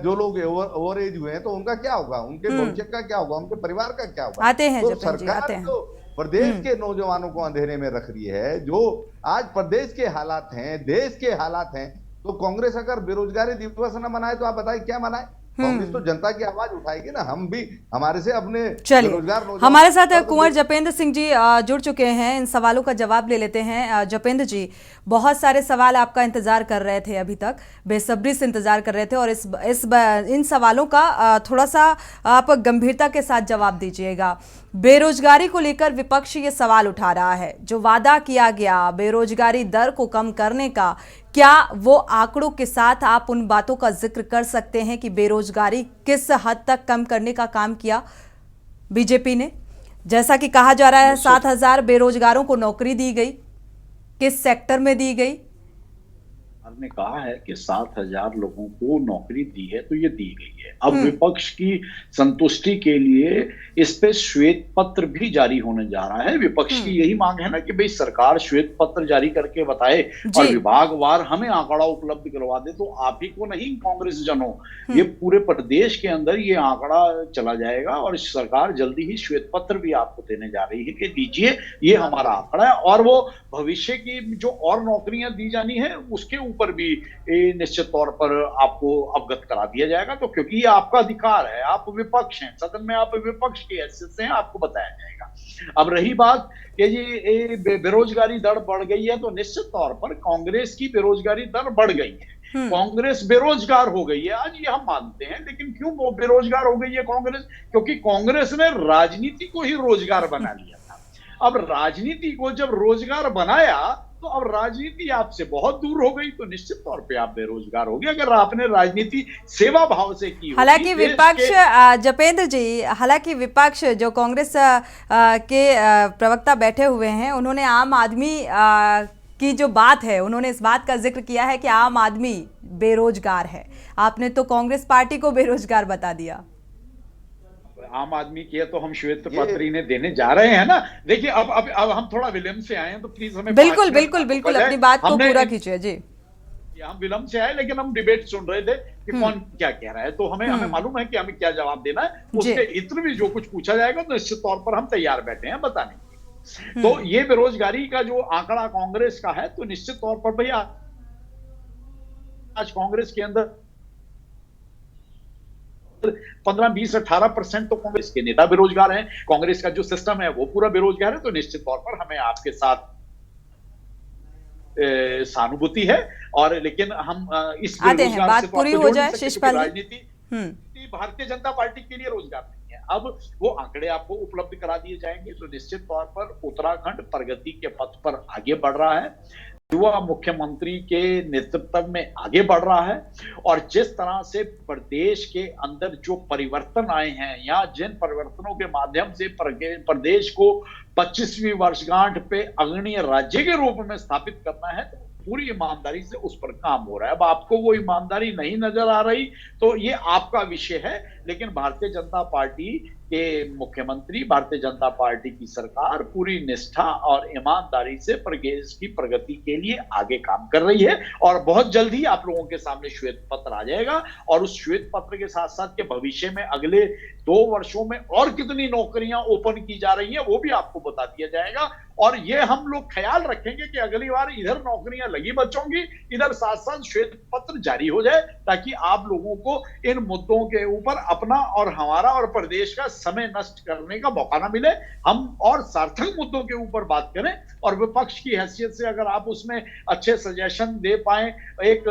जो लोग ओवरेज हुए हैं तो उनका क्या होगा, उनके भविष्य का क्या होगा, उनके परिवार का क्या होगा। आते हैं तो सरकार तो प्रदेश के नौजवानों को अंधेरे में रख रही है। जो आज प्रदेश के हालात हैं, देश के हालात हैं, तो कांग्रेस अगर बेरोजगारी दिवस न मनाए तो आप बताइए क्या मनाए? कांग्रेस तो जनता की आवाज उठाएगी ना। हम भी हमारे से अपने बेरोजगार हमारे साथ कुंवर जपेंद्र सिंह जी जुड़ चुके हैं, इन सवालों का जवाब ले लेते हैं। जपेंद्र जी, बहुत सारे सवाल आपका इंतजार कर रहे थे, अभी तक बेसब्री से इंतजार कर रहे थे, और इन सवालों का थोड़ा सा आप गंभीरता के साथ जवाब दीजिएगा। बेरोजगारी को लेकर विपक्ष ये सवाल उठा रहा है, जो वादा किया गया बेरोजगारी दर को कम करने का, क्या वो आंकड़ों के साथ आप उन बातों का जिक्र कर सकते हैं कि बेरोजगारी किस हद तक कम करने का काम किया बीजेपी ने? जैसा कि कहा जा रहा है 7,000 बेरोजगारों को नौकरी दी गई, किस सेक्टर में दी गई? ने कहा है कि 7,000 लोगों को नौकरी दी है, तो ये दी गई है। अब विपक्ष की संतुष्टि के लिए इस पे श्वेत पत्र भी जारी होने जा रहा है। विपक्ष की यही मांग है ना कि भाई सरकार श्वेत पत्र जारी करके बताए और विभागवार हमें आंकड़ा उपलब्ध करवा दे, तो आप ही को नहीं कांग्रेस जनों, ये पूरे प्रदेश के अंदर ये आंकड़ा चला जाएगा और सरकार जल्दी ही श्वेत पत्र भी आपको देने जा रही है कि दीजिए, ये हमारा आंकड़ा है। और वो भविष्य की जो और नौकरियां दी जानी है उसके ऊपर ऊपर भी निश्चित तौर पर आपको अवगत करा दिया जाएगा। तो क्योंकि ये आपका अधिकार है, आप विपक्ष हैं, सदन में आप विपक्ष की हैसियत से हैं, आपको बताया जाएगा। अब रही बात कि ये बेरोजगारी दर बढ़ गई है, तो निश्चित तौर पर कांग्रेस की बेरोजगारी दर बढ़ गई है, कांग्रेस बेरोजगार हो गई है, आज ये हम मानते हैं। लेकिन क्यों वो बेरोजगार हो गई है कांग्रेस? क्योंकि कांग्रेस ने राजनीति को ही रोजगार बना लिया था। अब राजनीति को जब रोजगार बनाया तो अब राजनीति आपसे बहुत दूर हो गई, तो निश्चित तौर पे आप बेरोजगार हो गए। अगर आपने राजनीति सेवा भाव से की, हालांकि विपक्ष जपेंद्र जी, हालांकि विपक्ष जो कांग्रेस के प्रवक्ता बैठे हुए हैं, उन्होंने आम आदमी की जो बात है, उन्होंने इस बात का जिक्र किया है कि आम आदमी बेरोजगार है। आपने तो कांग्रेस पार्टी को बेरोजगार बता दिया। आम आदमी की तो हम श्वेत पत्र इन्हें देने जा रहे हैं ना। देखिए अब हम थोड़ा विलंब से आए हैं, तो प्लीज हमें बिल्कुल अपनी बात को पूरा कीजिए जी। हम विलंब से आए, लेकिन हम डिबेट सुन रहे थे कि कौन क्या कह रहा है, तो हमें मालूम है कि हमें क्या जवाब देना है। उसके इत्र भी जो कुछ पूछा जाएगा तो निश्चित तौर पर हम तैयार बैठे हैं बताने के। तो ये बेरोजगारी का जो आंकड़ा कांग्रेस का है, तो निश्चित तौर पर भैया आज कांग्रेस के अंदर 15, 20, 18% तो कांग्रेस के नेता बेरोजगार हैं। कांग्रेस का जो सिस्टम है वो पूरा बेरोजगार है। तो निश्चित तौर पर हमें आपके साथ सहानुभूति है, और लेकिन हम इस आते हैं, बात पूरी हो जाए शिषपाल। राजनीति भारतीय जनता पार्टी के लिए रोजगार नहीं है। अब वो आंकड़े आपको उपलब्ध करा दिए जाएंगे। तो निश्चित तौर पर उत्तराखंड प्रगति के पथ पर आगे बढ़ रहा है, युवा मुख्यमंत्री के नेतृत्व में आगे बढ़ रहा है। और जिस तरह से प्रदेश के अंदर जो परिवर्तन आए हैं, या जिन परिवर्तनों के माध्यम से प्रदेश को 25वीं वर्षगांठ पे अग्रणीय राज्य के रूप में स्थापित करना है, तो पूरी ईमानदारी से उस पर काम हो रहा है। अब आपको वो ईमानदारी नहीं नजर आ रही तो ये आपका विषय है, लेकिन भारतीय जनता पार्टी के मुख्यमंत्री, भारतीय जनता पार्टी की सरकार पूरी निष्ठा और ईमानदारी से प्रदेश की प्रगति के लिए आगे काम कर रही है। और बहुत जल्द ही आप लोगों के सामने श्वेत पत्र आ जाएगा, और उस श्वेत पत्र के साथ साथ के भविष्य में अगले 2 वर्षों में और कितनी नौकरियां ओपन की जा रही हैं वो भी आपको बता दिया जाएगा। और ये हम लोग ख्याल रखेंगे कि अगली बार इधर नौकरियां लगी बच्चों, इधर साथ साथ श्वेत पत्र जारी हो जाए, ताकि आप लोगों को इन मुद्दों के ऊपर अपना और हमारा और प्रदेश का समय नष्ट करने का मौका ना मिले। हम और सार्थक मुद्दों के ऊपर बात करें, और विपक्ष की हैसियत से अगर आप उसमें अच्छे सजेशन दे पाए, एक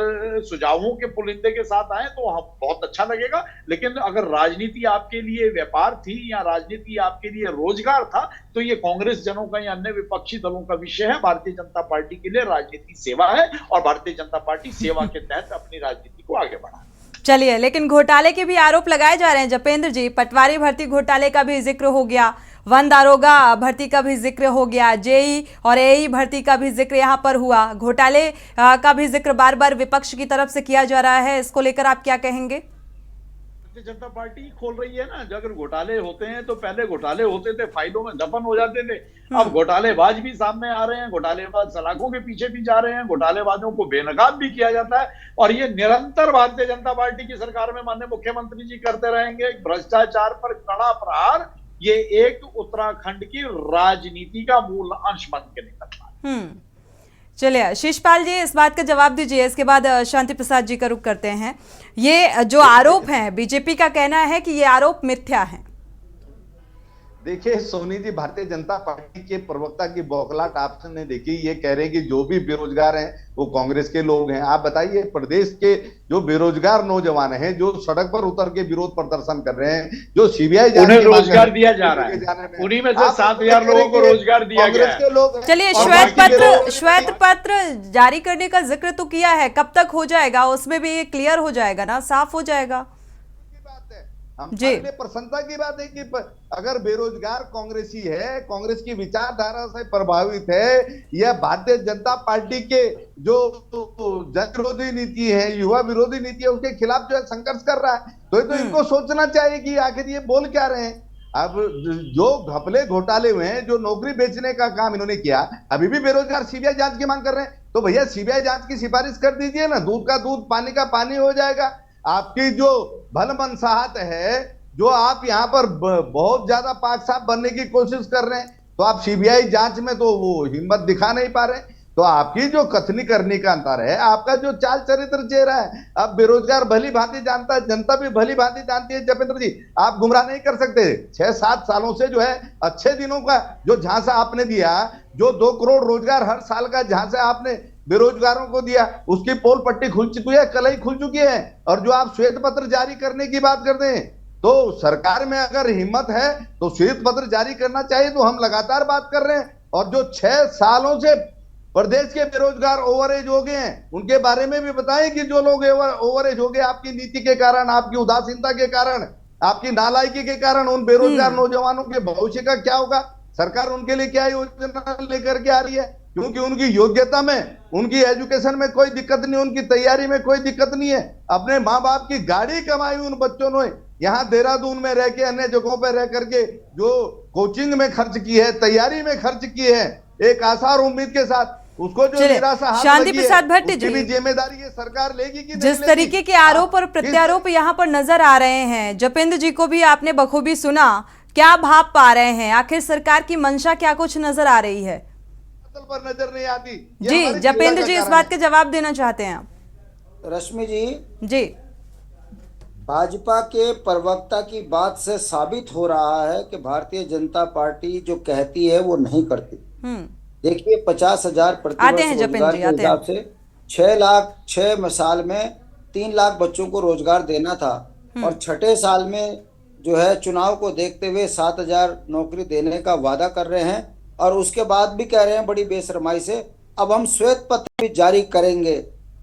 सुझावों के पुलिंदे के साथ आए, तो बहुत अच्छा लगेगा। लेकिन अगर राजनीति आपके लिए व्यापार थी, या राजनीति आपके लिए रोजगार था, तो ये कांग्रेस जनों का या अन्य विपक्षी दलों का विषय है। भारतीय जनता पार्टी के लिए राजनीति सेवा है, और भारतीय जनता पार्टी सेवा के तहत अपनी राजनीति को आगे बढ़ा। चलिए, लेकिन घोटाले के भी आरोप लगाए जा रहे हैं जपेंद्र जी। पटवारी भर्ती घोटाले का भी जिक्र हो गया, वन दारोगा भर्ती का भी जिक्र हो गया, जेई और एई भर्ती का भी जिक्र यहाँ पर हुआ। घोटाले का भी जिक्र बार बार विपक्ष की तरफ से किया जा रहा है, इसको लेकर आप क्या कहेंगे? भारतीय जनता पार्टी खोल रही है ना। अगर घोटाले होते हैं तो पहले घोटाले होते थे, फाइलों में दफन हो जाते थे। अब घोटालेबाज भी सामने आ रहे हैं, घोटालेबाज सलाखों के पीछे भी जा रहे हैं, घोटालेबाजों को बेनकाब भी किया जाता है। और ये निरंतर भारतीय जनता पार्टी की सरकार में माननीय मुख्यमंत्री जी करते रहेंगे। भ्रष्टाचार पर कड़ा प्रहार, ये एक उत्तराखंड की राजनीति का मूल अंश बन के निकल रहा है। चलिए शिषपाल जी, इस बात का जवाब दीजिए, इसके बाद शांति प्रसाद जी का रुख करते हैं। ये जो आरोप हैं, बीजेपी का कहना है कि ये आरोप मिथ्या हैं। देखिए सोनी जी, भारतीय जनता पार्टी के प्रवक्ता की बौखलाहट आपने देखी। ये कह रहे हैं कि जो भी बेरोजगार हैं वो कांग्रेस के लोग हैं। आप बताइए, प्रदेश के जो बेरोजगार नौजवान हैं, जो सड़क पर उतर के विरोध प्रदर्शन कर रहे हैं, जो सीबीआई उन्हें रोजगार दिया जा रहा है, उन्हीं में से 7,000 लोगों को रोजगार दिया गया है। चलिए, श्वेत पत्र जारी करने का जिक्र तो किया है, कब तक हो जाएगा? उसमें भी ये क्लियर हो जाएगा ना, साफ हो जाएगा जी। प्रसन्नता की बात है कि अगर बेरोजगार कांग्रेसी है, कांग्रेस की विचारधारा से प्रभावित है, यह भारतीय जनता पार्टी के जो जन विरोधी नीति है, युवा विरोधी नीति है, उसके खिलाफ जो है संघर्ष कर रहा है, तो इनको सोचना चाहिए कि आखिर ये बोल क्या रहे हैं। अब जो घपले घोटाले हुए हैं, जो नौकरी बेचने का काम इन्होंने किया, अभी भी बेरोजगार सीबीआई जांच की मांग कर रहे हैं। तो भैया सीबीआई जांच की सिफारिश कर दीजिए ना, दूध का दूध पानी का पानी हो जाएगा। आपकी जो भल मनसाहत है, जो आप यहाँ पर बहुत ज्यादा पाक साफ बनने की कोशिश कर रहे हैं, तो आप सीबीआई जांच में तो वो हिम्मत दिखा नहीं पा रहे। तो तो आपकी जो कथनी करने का अंतर है, आपका जो चाल चरित्र चेहरा है, अब बेरोजगार भली भांति जानता है, जनता भी भली भांति जानती है। जपेंद्र जी, आप गुमराह नहीं कर सकते। 6-7 सालों से जो है अच्छे दिनों का जो झांसा आपने दिया, जो 2 करोड़ रोजगार हर साल का झांसा आपने बेरोजगारों को दिया, उसकी पोल पट्टी खुल चुकी है, कल ही खुल चुकी है। और जो आप श्वेत पत्र जारी करने की बात करते हैं, तो सरकार में अगर हिम्मत है तो श्वेत पत्र जारी करना चाहिए। तो हम लगातार बात कर रहे हैं। और जो 6 सालों से प्रदेश के बेरोजगार ओवरेज हो गए हैं, उनके बारे में भी बताएं कि जो लोग ओवरेज हो गए आपकी नीति के कारण, आपकी उदासीनता के कारण, आपकी नालायकी के कारण, उन बेरोजगार नौजवानों के भविष्य का क्या होगा? सरकार उनके लिए क्या योजना लेकर के आ रही है? क्योंकि उनकी योग्यता में, उनकी एजुकेशन में कोई दिक्कत नहीं, उनकी तैयारी में कोई दिक्कत नहीं है। अपने माँ बाप की गाड़ी कमाई उन बच्चों ने यहाँ देहरादून में रह के, अन्य जगहों पर रह करके जो कोचिंग में खर्च की है, तैयारी में खर्च की है, एक आशा और उम्मीद के साथ, उसको जो निराशा शांति प्रसाद भट्ट जी, भी जिम्मेदारी ये सरकार लेगी कि जिस तरीके के आरोप और प्रत्यारोप यहाँ पर नजर आ रहे हैं, जपेंद्र जी को भी आपने बखूबी सुना, क्या भाव पा रहे हैं? आखिर सरकार की मंशा क्या कुछ नजर आ रही है? पर नजर नहीं आती जी। जपेंद्र जी, इस बात के जवाब देना चाहते हैं आप? रश्मि जी, भाजपा के प्रवक्ता की बात से साबित हो रहा है कि भारतीय जनता पार्टी जो कहती है वो नहीं करती। देखिए, 50,000 प्रतिवर्ष रोजगार के हिसाब से 6 साल में 3 लाख बच्चों को रोजगार देना था, और 6ठे साल में जो है चुनाव को देखते हुए 7,000 नौकरी देने का वादा कर रहे हैं। और उसके बाद भी कह रहे हैं बड़ी बेशर्माई से, अब हम श्वेत पत्र भी जारी करेंगे,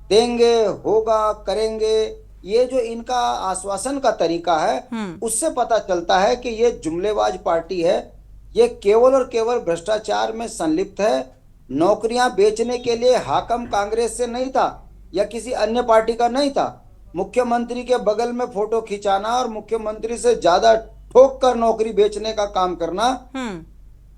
देंगे, होगा, करेंगे। ये जो इनका आश्वासन का तरीका है, उससे पता चलता है कि ये जुमलेबाज पार्टी है। ये केवल और केवल भ्रष्टाचार में संलिप्त है। नौकरियां बेचने के लिए हाकम कांग्रेस से नहीं था या किसी अन्य पार्टी का नहीं था। मुख्यमंत्री के बगल में फोटो खिंचाना और मुख्यमंत्री से ज्यादा ठोक कर नौकरी बेचने का काम करना,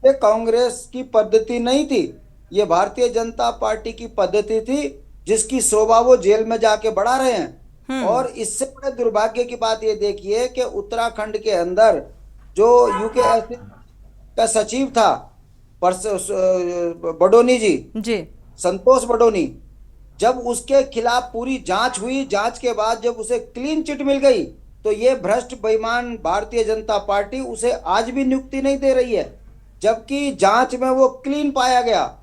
ये कांग्रेस की पद्धति नहीं थी, ये भारतीय जनता पार्टी की पद्धति थी, जिसकी शोभा वो जेल में जाके बढ़ा रहे हैं। और इससे बड़े दुर्भाग्य की बात ये देखिए कि उत्तराखंड के अंदर जो यूके का सचिव था बडोनी जी, संतोष बडोनी, जब उसके खिलाफ पूरी जांच हुई, जांच के बाद जब उसे क्लीन चिट मिल गई, तो ये भ्रष्ट बेईमान भारतीय जनता पार्टी उसे आज भी नियुक्ति नहीं दे रही है, जबकि जांच में वो क्लीन पाया गया।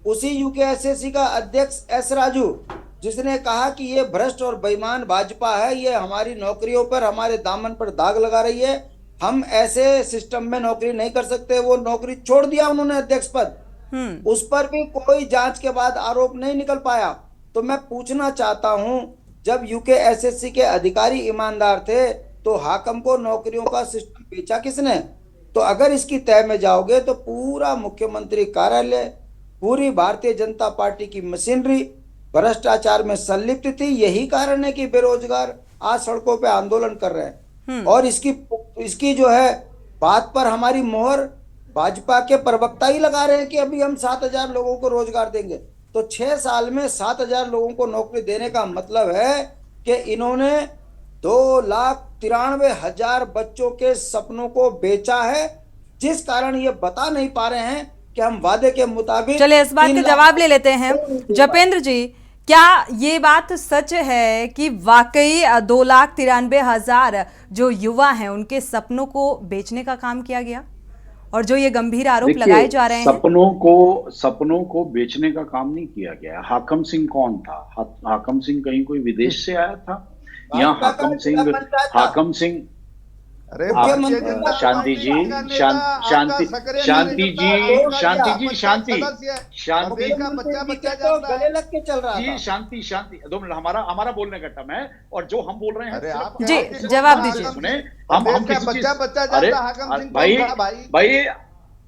उसी यूकेएसएससी का अध्यक्ष एस राजू, जिसने कहा कि ये भ्रष्ट और बेईमान भाजपा है, ये हमारी नौकरियों पर, हमारे दामन पर दाग लगा रही है, हम ऐसे सिस्टम में नौकरी नहीं कर सकते। वो नौकरी छोड़ दिया उन्होंने अध्यक्ष पद। उस पर भी कोई जांच के बाद आरोप नहीं निकल पाया। तो मैं पूछना चाहता हूं, जब यूकेएसएससी के अधिकारी ईमानदार थे तो हाकम को नौकरियों का सिस्टम बेचा किसने? तो अगर इसकी तय में जाओगे तो पूरा मुख्यमंत्री कार्यालय, पूरी भारतीय जनता पार्टी की मशीनरी भ्रष्टाचार में संलिप्त थी। यही कारण है कि बेरोजगार आज सड़कों पे आंदोलन कर रहे हैं। और इसकी जो है बात पर हमारी मोहर भाजपा के प्रवक्ता ही लगा रहे हैं कि अभी हम 7,000 लोगों को रोजगार देंगे। तो 6 साल में 7,000 लोगों को नौकरी देने का मतलब है कि इन्होंने 2,93,000 बच्चों के सपनों को बेचा है, जिस कारण ये बता नहीं पा रहे हैं कि हम वादे के मुताबिक। चलिए, इस बात का जवाब ले लेते हैं। जपेंद्र जी, क्या ये बात सच है कि वाकई 2,93,000 जो युवा हैं उनके सपनों को बेचने का काम किया गया, और जो ये गंभीर आरोप लगाए जा रहे हैं? सपनों को बेचने का काम नहीं किया गया। हाकम सिंह कौन था? हाकम सिंह कहीं कोई विदेश से आया था? यहाँ हाकम सिंह अरे शांति जी शांति 2 मिनट, हमारा बोलने का टाइम है, और जो हम बोल रहे हैं जी जवाब दीजिए। सुने, हम बच्चा अरे भाई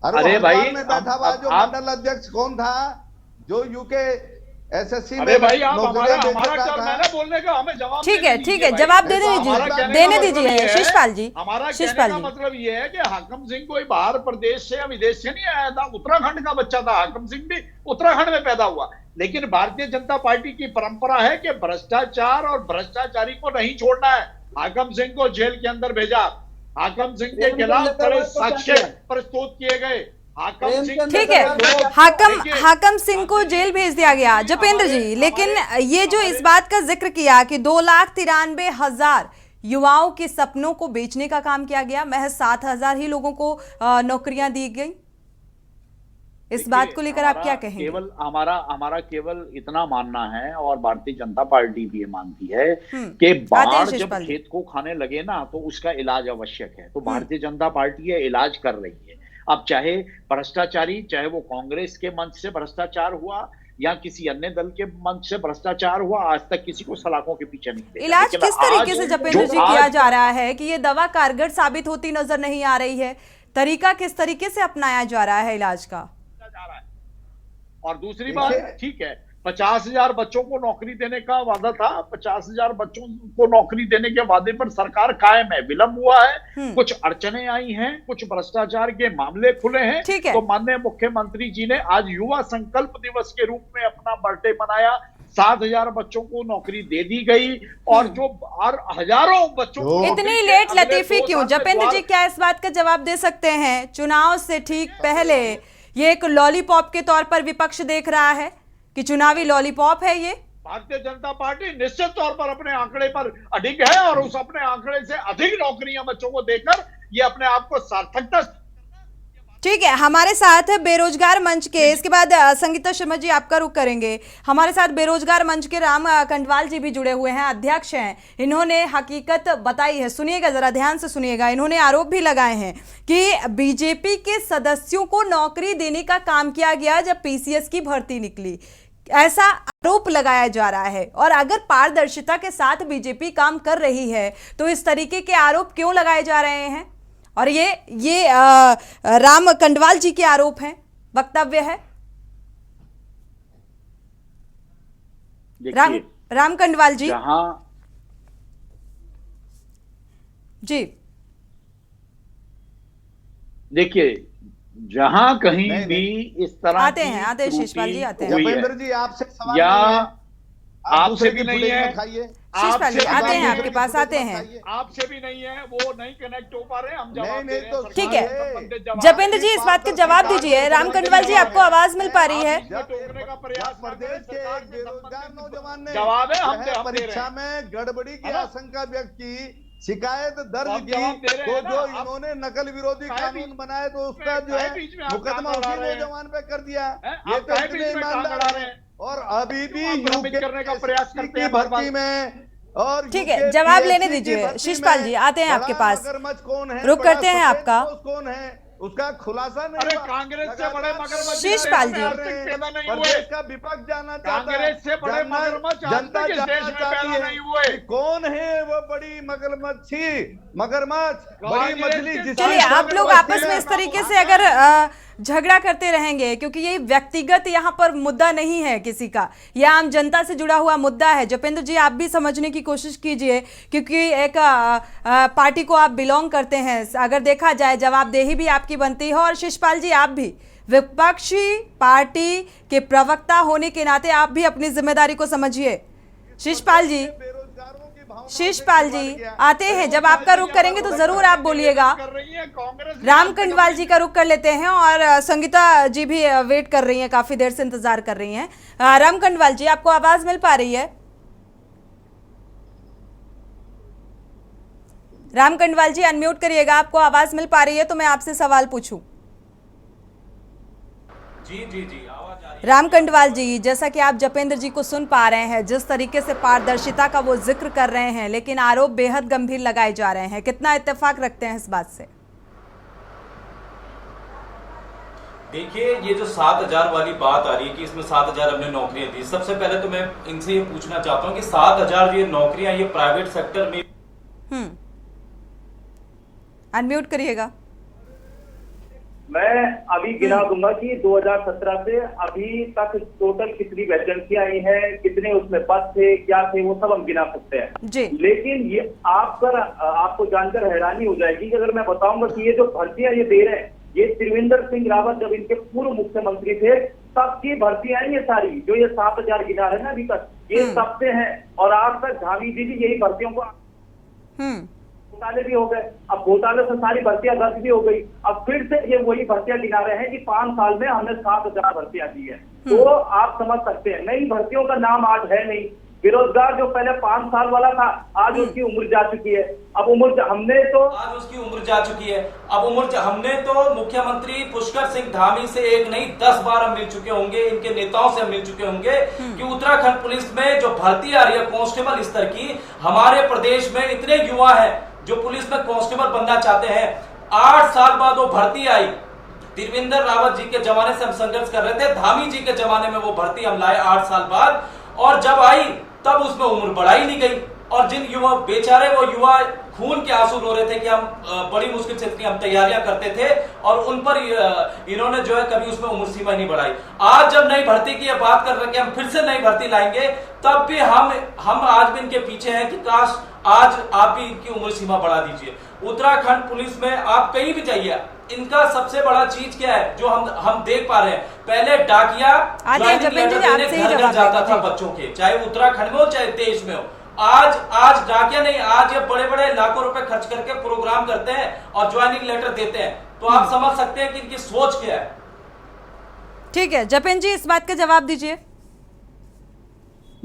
अरे भाई मंडल अध्यक्ष कौन था जो यूके एसएससी? अरे भाई, आप हमारा मैंने बोलने का हमें जवाब। ठीक है, जवाब देने दीजिए शिषपाल जी। हमारा कहने का मतलब ये है कि हाकम सिंह कोई बाहर प्रदेश से या विदेश से नहीं आया था, उत्तराखंड का बच्चा था। हाकम सिंह भी उत्तराखंड में पैदा हुआ। लेकिन भारतीय जनता पार्टी की परंपरा है कि भ्रष्टाचार और भ्रष्टाचारी को नहीं छोड़ना है। हाकम सिंह को जेल के अंदर भेजा, हाकम सिंह के खिलाफ कड़े साक्ष्य प्रस्तुत किए गए, ठीक है, हाकम सिंह को जेल भेज दिया गया जपेंद्र जी, लेकिन ये जो इस बात का जिक्र किया कि 2,93,000 युवाओं के सपनों को बेचने का काम किया गया, महज 7,000 ही लोगों को नौकरियां दी गई, इस बात को लेकर आप क्या कहेंगे? केवल हमारा केवल इतना मानना है, और भारतीय जनता पार्टी भी ये मानती है कि बाढ़ जब खेत को खाने लगे ना तो उसका इलाज आवश्यक है। तो भारतीय जनता पार्टी ये इलाज कर रही है। अब चाहे भ्रष्टाचारी, चाहे वो कांग्रेस के मंच से भ्रष्टाचार हुआ या किसी अन्य दल के मंच से भ्रष्टाचार हुआ, आज तक किसी को सलाखों के पीछे नहीं देखा। इलाज किस तरीके से जपेंद्र जी किया जा रहा है कि ये दवा कारगर साबित होती नजर नहीं आ रही है? तरीका किस तरीके से अपनाया जा रहा है इलाज का? और दूसरी बात, ठीक है, 50,000 बच्चों को नौकरी देने का वादा था, 50,000 बच्चों को नौकरी देने के वादे पर सरकार कायम है। विलंब हुआ है, कुछ अड़चने आई हैं, कुछ भ्रष्टाचार के मामले खुले हैं। तो माननीय मुख्यमंत्री जी ने आज युवा संकल्प दिवस के रूप में अपना बर्थडे मनाया, 7,000 बच्चों को नौकरी दे दी गई, और जो और हजारों बच्चों को इतनी लेट लतीफी क्यों? जपेंद्र जी क्या इस बात का जवाब दे सकते हैं? चुनाव से ठीक पहले ये एक लॉलीपॉप के तौर पर विपक्ष देख रहा है कि चुनावी लॉलीपॉप है ये? भारतीय जनता पार्टी निश्चित तौर पर अपने आंकड़े पर अडिग है, और उस अपने आंकड़े से अधिक नौकरियां बच्चों को देकर ये अपने आप को सार्थकता। ठीक है, हमारे साथ बेरोजगार मंच के, इसके बाद संगीता शर्मा जी आपका रुख करेंगे, हमारे साथ बेरोजगार मंच के राम कंडवाल जी भी जुड़े हुए हैं, अध्यक्ष हैं। इन्होंने हकीकत बताई है, सुनिएगा जरा ध्यान से सुनिएगा। इन्होंने आरोप भी लगाए हैं कि बीजेपी के सदस्यों को नौकरी देने का काम किया गया जब पीसीएस की भर्ती निकली, ऐसा आरोप लगाया जा रहा है। और अगर पारदर्शिता के साथ बीजेपी काम कर रही है तो इस तरीके के आरोप क्यों लगाए जा रहे हैं? और ये राम कंडवाल जी के आरोप हैं, वक्तव्य है। राम कंडवाल जी जी, देखिए, जहां कहीं भी इस तरह आते हैं शिषपाल जी, आते हैं। जपेंद्र जी आपसे सवाल या आपसे भी नहीं है, शिषपाल जी आते हैं आपके पास, आते हैं। आपसे भी नहीं है, वो नहीं कनेक्ट हो पा रहे, हम जवाब दे रहे हैं। ठीक है, जपेंद्र जी इस बात का जवाब दीजिए। राम कंडवाल जी आपको आवाज मिल पा रही है? टोकने का प्रयास प्रदेश के एक बेरोजगार नौजवान ने जवाब है, हम परीक्षा में गड़बड़ी की आशंका व्यक्त की, शिकायत दर्ज की, तो जो इन्होंने नकल विरोधी कानून बनाए तो उसका जो है मुकदमा उसी नौजवान पे कर दिया। ये तो इतने ईमानदार हैं, और अभी भी यूपी करने का प्रयास करते हैं भर्ती में। और ठीक है, जवाब लेने दीजिए। शिषपाल जी आते हैं आपके पास, कौन है, रुक करते हैं आपका, कौन है उसका खुलासा नहीं। कांग्रेस से बड़े मगरमच्छ शिषपाल जी पैदा नहीं हुए, प्रदेश का विपक्ष जानना चाहता है, कांग्रेस से बड़े मगरमच्छ जनता इस देश में पैदा नहीं हुए। कौन है वो बड़ी मगरमच्छ, बड़ी मछली? चलिए, आप लोग आपस में इस तरीके से अगर झगड़ा करते रहेंगे, क्योंकि ये व्यक्तिगत यहाँ पर मुद्दा नहीं है किसी का, यह आम जनता से जुड़ा हुआ मुद्दा है। जपेंद्र जी आप भी समझने की कोशिश कीजिए, क्योंकि एक पार्टी को आप बिलोंग करते हैं, अगर देखा जाए जवाबदेही भी आपकी बनती है। और शिषपाल जी आप भी विपक्षी पार्टी के प्रवक्ता होने के नाते आप भी अपनी जिम्मेदारी को समझिए। शिषपाल जी आते हैं, जब आपका रुख करेंगे तो जरूर आप बोलिएगा। राम कंडवाल जी का रुख कर लेते हैं, और संगीता जी भी वेट कर रही हैं, काफी देर से इंतजार कर रही हैं। राम कंडवाल जी आपको आवाज मिल पा रही है? राम कंडवाल जी अनम्यूट करिएगा, आपको आवाज मिल पा रही है तो मैं आपसे सवाल पूछूं। जी आवाज आ रही है। राम कंडवाल जी, जैसा कि आप जपेंद्र जी को सुन पा रहे हैं, जिस तरीके से पारदर्शिता का वो जिक्र कर रहे हैं, लेकिन आरोप बेहद गंभीर लगाए जा रहे हैं, कितना इत्तेफाक रखते हैं इस बात से? देखिए, ये जो 7,000 वाली बात आ रही है कि इसमें 7,000 हमने नौकरियां दी, सबसे पहले तो मैं इनसे ये पूछना चाहता हूँ कि 7,000 ये नौकरियां ये प्राइवेट सेक्टर में। अनम्यूट करिएगा। मैं अभी गिना दूंगा कि 2017 से अभी तक टोटल कितनी वैकेंसियां आई हैं, कितने उसमें पद थे, क्या थे, वो सब हम गिना सकते हैं जी। लेकिन ये आपको जानकर हैरानी हो जाएगी कि अगर मैं बताऊंगा कि ये जो भर्तियां ये दे रहे हैं, ये त्रिवेंद्र सिंह रावत जब इनके पूर्व मुख्यमंत्री थे तब की भर्तियां ये सारी, जो ये 7,000 गिना रहे हैं अभी तक, ये सबसे हैं। और आज तक झावी जी भी यही भर्तियों को घोटाले भी हो गए, अब घोटाले से सारी भर्तियां रद्द भी हो गई, अब फिर से ये वही भर्तियां गिना रहे हैं कि 5 साल में हमने 7,000 भर्तियां दी है। तो आप समझ सकते हैं नई भर्तियों का नाम आज है नहीं। बेरोजगार जो पहले 5 साल वाला था, आज उसकी उम्र जा चुकी है। अब हमने तो आज उसकी उम्र जा चुकी है। अब हमने तो मुख्यमंत्री पुष्कर सिंह धामी से एक नहीं 10 बार हम मिल चुके होंगे, इनके नेताओं से हम मिल चुके होंगे कि उत्तराखंड पुलिस में जो भर्ती आ रही है कांस्टेबल स्तर की, हमारे प्रदेश में इतने युवा है जो पुलिस में कांस्टेबल बनना चाहते हैं। 8 साल बाद वो भर्ती आई। त्रिवेंद्र रावत जी के जमाने से हम संघर्ष कर रहे थे, धामी जी के जमाने में वो भर्ती हम लाए 8 साल बाद, और जब आई तब उसमें उम्र बढ़ाई नहीं गई। और जिन युवा बेचारे वो युवा खून के आंसू रो रहे थे कि हम बड़ी मुश्किल से हम तैयारियां करते थे, और उन पर इन्होंने जो है कभी उसमें उम्र सीमा नहीं बढ़ाई। आज जब नई भर्ती की बात कर रहे हैं कि हम फिर से नई भर्ती लाएंगे, तब भी हम आज भी इनके पीछे हैं कि काश आज आप भी इनकी उम्र सीमा बढ़ा दीजिए। उत्तराखंड पुलिस में आप कहीं भी जाइए, इनका सबसे बड़ा चीज क्या है जो हम देख पा रहे हैं, पहले डाकिया घर जाता था बच्चों के, चाहे उत्तराखंड में हो चाहे देश में हो। आज डाकिया नहीं, आज ये बड़े बड़े लाखों रुपए खर्च करके प्रोग्राम करते हैं और ज्वाइनिंग लेटर देते हैं। तो आप समझ सकते हैं कि इनकी सोच क्या है। ठीक है जपेन जी, इस बात का जवाब दीजिए।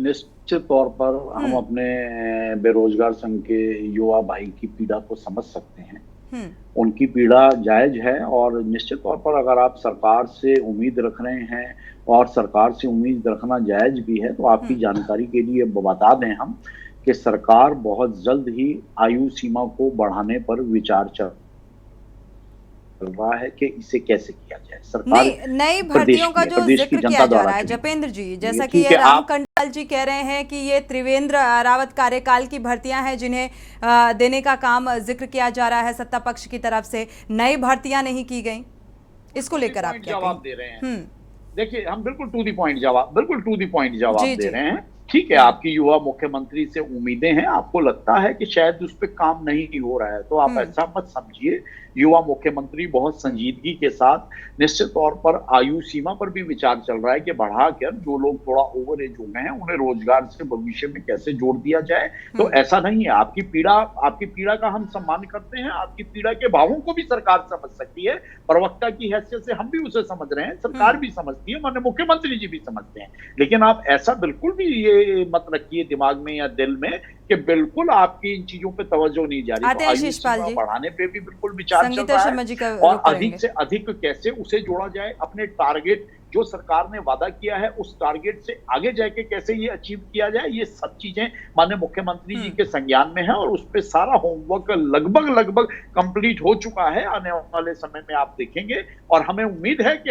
निश्चित तौर पर हम अपने बेरोजगार संघ के युवा भाई की पीड़ा को समझ सकते हैं। उनकी पीड़ा जायज है, और निश्चित तौर पर अगर आप सरकार से उम्मीद रख रहे हैं और सरकार से उम्मीद रखना जायज भी है, तो आपकी जानकारी के लिए बता दें हम कि सरकार बहुत जल्द ही आयु सीमा को बढ़ाने पर विचार चल रहा है कि इसे कैसे किया जाए। सरकार नई भर्तियों का जो जिक्र किया जा रहा है जपेंद्र जी, जैसा कि ये राम कंडाल जी कह रहे हैं कि ये त्रिवेंद्र रावत कार्यकाल की भर्तियां हैं जिन्हें देने का काम जिक्र किया जा रहा है सत्ता पक्ष की तरफ से, नई भर्तियां नहीं की गई, इसको लेकर आप क्या जवाब दे रहे हैं? देखिए हम बिल्कुल टू द पॉइंट जवाब दे रहे हैं। ठीक है, आपकी युवा मुख्यमंत्री से उम्मीदें हैं, आपको लगता है कि शायद उस पर काम नहीं हो रहा है, तो आप ऐसा मत समझिए। युवा मुख्यमंत्री बहुत संजीदगी के साथ निश्चित तौर पर आयु सीमा पर भी विचार चल रहा है कि बढ़ाकर जो लोग थोड़ा ओवर एज हो गए हैं उन्हें रोजगार से भविष्य में कैसे जोड़ दिया जाए। तो ऐसा नहीं है, आपकी पीड़ा का हम सम्मान करते हैं, आपकी पीड़ा के भावों को भी सरकार समझ सकती है। प्रवक्ता की हैसियत से हम भी उसे समझ रहे हैं, सरकार भी समझती है, माननीय मुख्यमंत्री जी भी समझते हैं। लेकिन आप ऐसा बिल्कुल भी ये मत रखिए दिमाग में या दिल में कि बिल्कुल आपकी इन चीजों पे तवज्जो नहीं जा रही। तो आयु सीमा बढ़ाने पे भी बिल्कुल विचार चल रहा है, और अधिक से अधिक कैसे उसे जोड़ा जाए, अपने टारगेट जो सरकार ने वादा किया है उस टारगेट से आगे जाके कैसे ये अचीव किया जाए, ये सब चीजें माननीय मुख्यमंत्री जी के संज्ञान में है, और उस पे सारा होमवर्क लगभग कंप्लीट हो चुका है। आने वाले समय में आप देखेंगे, और हमें उम्मीद है कि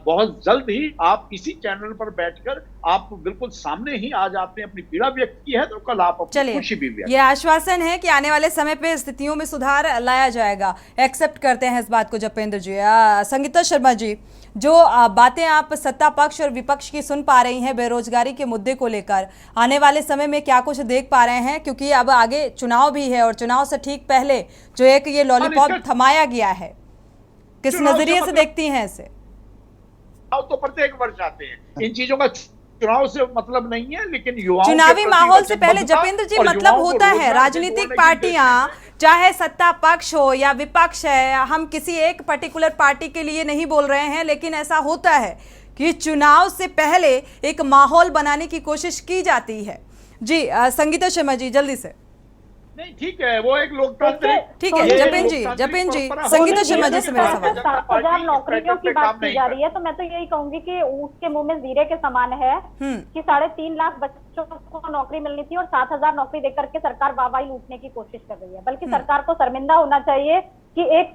बहुत जल्द ही आप इसी चैनल पर बैठकर आप बिल्कुल सामने ही आज आपने अपनी पीड़ा व्यक्त की है, तो कल आप अपनी खुशी भी व्यक्त। ये आश्वासन है कि आने वाले समय पे स्थितियों में सुधार लाया जाएगा, एक्सेप्ट करते हैं इस बात को जपेंद्र जी। संगीता शर्मा जी, जो बातें आप सत्ता पक्ष और विपक्ष की सुन पा रही हैं बेरोजगारी के मुद्दे को लेकर, आने वाले समय में क्या कुछ देख पा रहे हैं? क्योंकि अब आगे चुनाव भी है, और चुनाव से ठीक पहले जो एक ये लॉलीपॉप थमाया गया है, किस नजरिए से देखती हैं इसे? तो प्रत्येक वर्ष आते हैं, इन चीजों का चुनाव से मतलब नहीं है, लेकिन युवाओं चुनावी माहौल से पहले जपेंद्र जी मतलब होता है राजनीतिक पार्टियां, चाहे सत्ता पक्ष हो या विपक्ष है, हम किसी एक पर्टिकुलर पार्टी के लिए नहीं बोल रहे हैं, लेकिन ऐसा होता है कि चुनाव से पहले एक माहौल बनाने की कोशिश की जाती है। जी संगीता शर्मा जी जल्दी से। नहीं ठीक है, वो एक लोकतांत्रिक, ठीक है जपेन जी संगीता शर्मा जी से मेरा सवाल। 7,000 नौकरियों की बात की जा रही है, तो मैं तो यही कहूंगी कि उसके मुंह में जीरे के समान है कि 3.5 लाख बच्चों को नौकरी मिलनी थी और 7,000 नौकरी देकर के सरकार वाहवाही लूटने की कोशिश कर रही है। बल्कि सरकार को शर्मिंदा होना चाहिए कि एक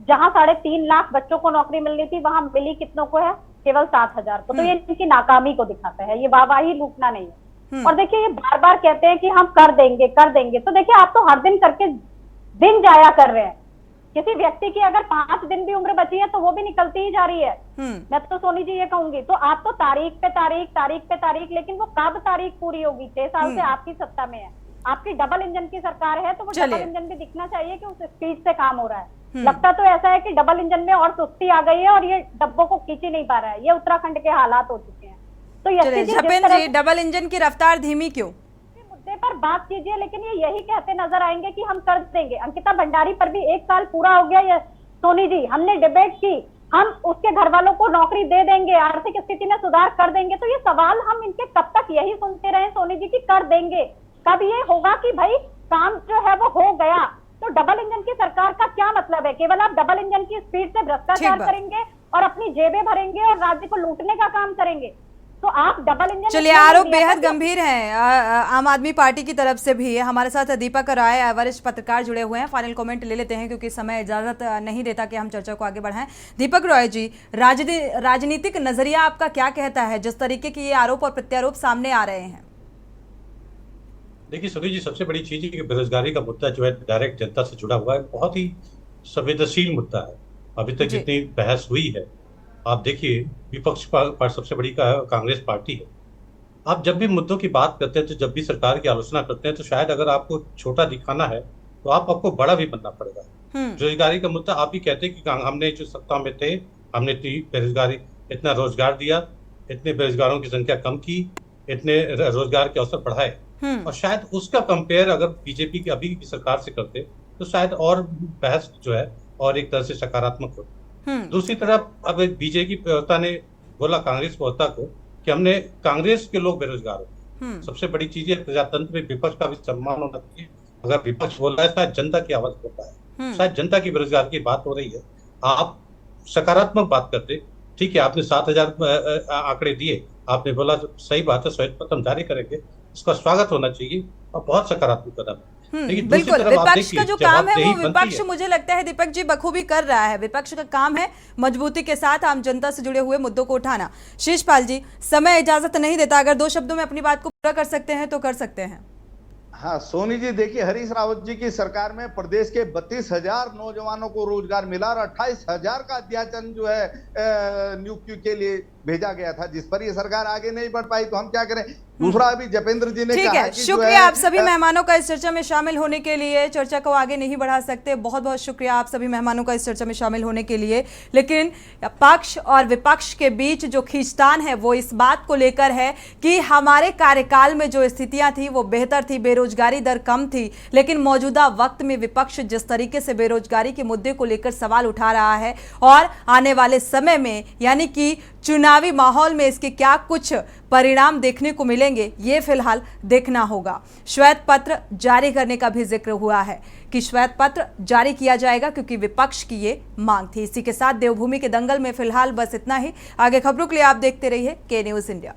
जहां 3.5 लाख बच्चों को नौकरी मिलनी थी वहां मिली कितनों को है, केवल 7,000 को। तो ये इनकी नाकामी को दिखाता है, ये वाहवाही लूटना नहीं है। और देखिए ये बार बार कहते हैं कि हम कर देंगे, तो देखिए आप तो हर दिन करके दिन जाया कर रहे हैं। किसी व्यक्ति की अगर 5 दिन भी उम्र बची है तो वो भी निकलती ही जा रही है। मैं तो सोनी जी ये कहूंगी, तो आप तो तारीख पे तारीख, लेकिन वो कब तारीख पूरी होगी? 6 साल से आपकी सत्ता में है, आपकी डबल इंजन की सरकार है, तो वो डबल इंजन भी दिखना चाहिए कि उस स्पीड से काम हो रहा है। लगता तो ऐसा है कि डबल इंजन में और सुस्ती आ गई है और ये डब्बों को खींच ही नहीं पा रहा है। ये उत्तराखंड के हालात हो चुके हैं। तो जपेन जी, डबल इंजन की रफ्तार धीमी क्यों? मुद्दे पर बात कीजिए, लेकिन ये यही कहते नजर आएंगे कि हम कर देंगे। अंकिता भंडारी पर भी 1 साल पूरा हो गया। ये सोनी जी, हमने डिबेट की, हम उसके घर वालों को नौकरी दे देंगे, आर्थिक स्थिति में सुधार कर देंगे। तो ये सवाल हम इनके कब तक यही सुनते रहे सोनी जी की कर देंगे? कब ये होगा कि भाई काम जो है वो हो गया? तो डबल इंजन की सरकार का क्या मतलब है? केवल आप डबल इंजन की स्पीड से भ्रष्टाचार करेंगे और अपनी जेबें भरेंगे और राज्य को लूटने का काम करेंगे। तो आप डबल इंजन। चलिए, आरोप बेहद गंभीर हैं आम आदमी पार्टी की तरफ से भी। हमारे साथ दीपक राय वरिष्ठ पत्रकार जुड़े हुए हैं। फाइनल कमेंट ले लेते हैं क्योंकि समय इजाजत नहीं देता कि हम चर्चा को आगे बढ़ाएं। दीपक राय जी, राजनीतिक नजरिया आपका क्या कहता है जिस तरीके के ये आरोप और प्रत्यारोप सामने आ रहे हैं? देखिए सोनी जी, सबसे बड़ी चीज है कि बेरोजगारी का मुद्दा जो है डायरेक्ट जनता से जुड़ा हुआ है, बहुत ही संवेदनशील मुद्दा है। अभी तक जितनी बहस हुई है, आप देखिए विपक्ष पर सबसे बड़ी कांग्रेस पार्टी है। आप जब भी मुद्दों की बात करते हैं, तो जब भी सरकार की आलोचना करते हैं, तो शायद अगर आपको छोटा दिखाना है तो आपको बड़ा भी बनना पड़ेगा। बेरोजगारी का मुद्दा आप भी कहते हैं कि हमने जो सत्ता में थे, हमने बेरोजगारी इतना रोजगार दिया, इतने बेरोजगारों की संख्या कम की, इतने रोजगार के अवसर बढ़ाए, और शायद उसका कंपेयर अगर बीजेपी की अभी की सरकार से करते तो शायद और बहस जो है और एक तरह से सकारात्मक होती। दूसरी तरफ अब बीजेपी प्रवक्ता ने बोला कांग्रेस प्रवक्ता को कि हमने कांग्रेस के लोग बेरोजगार हो। सबसे बड़ी चीज है प्रजातंत्र में विपक्ष का भी सम्मान होना चाहिए। अगर विपक्ष बोल रहा है, शायद जनता की आवाज होता है, शायद जनता की बेरोजगारी की बात हो रही है, आप सकारात्मक बात करते। ठीक है, आपने 7,000 आंकड़े दिए, आपने बोला सही बात है, श्वेत पत्र हम जारी करेंगे, इसका स्वागत होना चाहिए और बहुत सकारात्मक कदम है। लेकिन बिल्कुल, विपक्ष का जो काम है वो विपक्ष मुझे लगता है दीपक जी बखूबी कर रहा है। विपक्ष का काम है मजबूती के साथ आम जनता से जुड़े हुए मुद्दों को उठाना। शीशपाल जी, समय इजाजत नहीं देता, अगर 2 शब्दों में अपनी बात को पूरा कर सकते हैं तो कर सकते हैं। हाँ सोनी जी, देखिए हरीश रावत जी की सरकार में प्रदेश के 32,000 नौजवानों को रोजगार मिला और 28,000 का अध्याचन जो है नियुक्ति के लिए भेजा गया था, जिस पर ये सरकार आगे नहीं बढ़ पाई। तो हम क्या करें? दूसरा, अभी जपेंद्र जी ने ठीक है, शुक्रिया आप सभी मेहमानों का इस चर्चा में शामिल होने के लिए। चर्चा को आगे नहीं बढ़ा सकते, बहुत बहुत शुक्रिया आप सभी मेहमानों का इस चर्चा में शामिल होने के लिए। लेकिन पक्ष और विपक्ष के बीच जो खींचतान है वो इस बात को लेकर है कि हमारे कार्यकाल में जो स्थितियां थी वो बेहतर थी, बेरोजगारी दर कम थी, लेकिन मौजूदा वक्त में विपक्ष जिस तरीके से बेरोजगारी के मुद्दे को लेकर सवाल उठा रहा है और आने वाले समय में यानी कि चुनावी माहौल में इसके क्या कुछ परिणाम देखने को मिलेंगे, ये फिलहाल देखना होगा। श्वेत पत्र जारी करने का भी जिक्र हुआ है कि श्वेत पत्र जारी किया जाएगा क्योंकि विपक्ष की ये मांग थी। इसी के साथ देवभूमि के दंगल में फिलहाल बस इतना ही। आगे खबरों के लिए आप देखते रहिए के न्यूज़ इंडिया।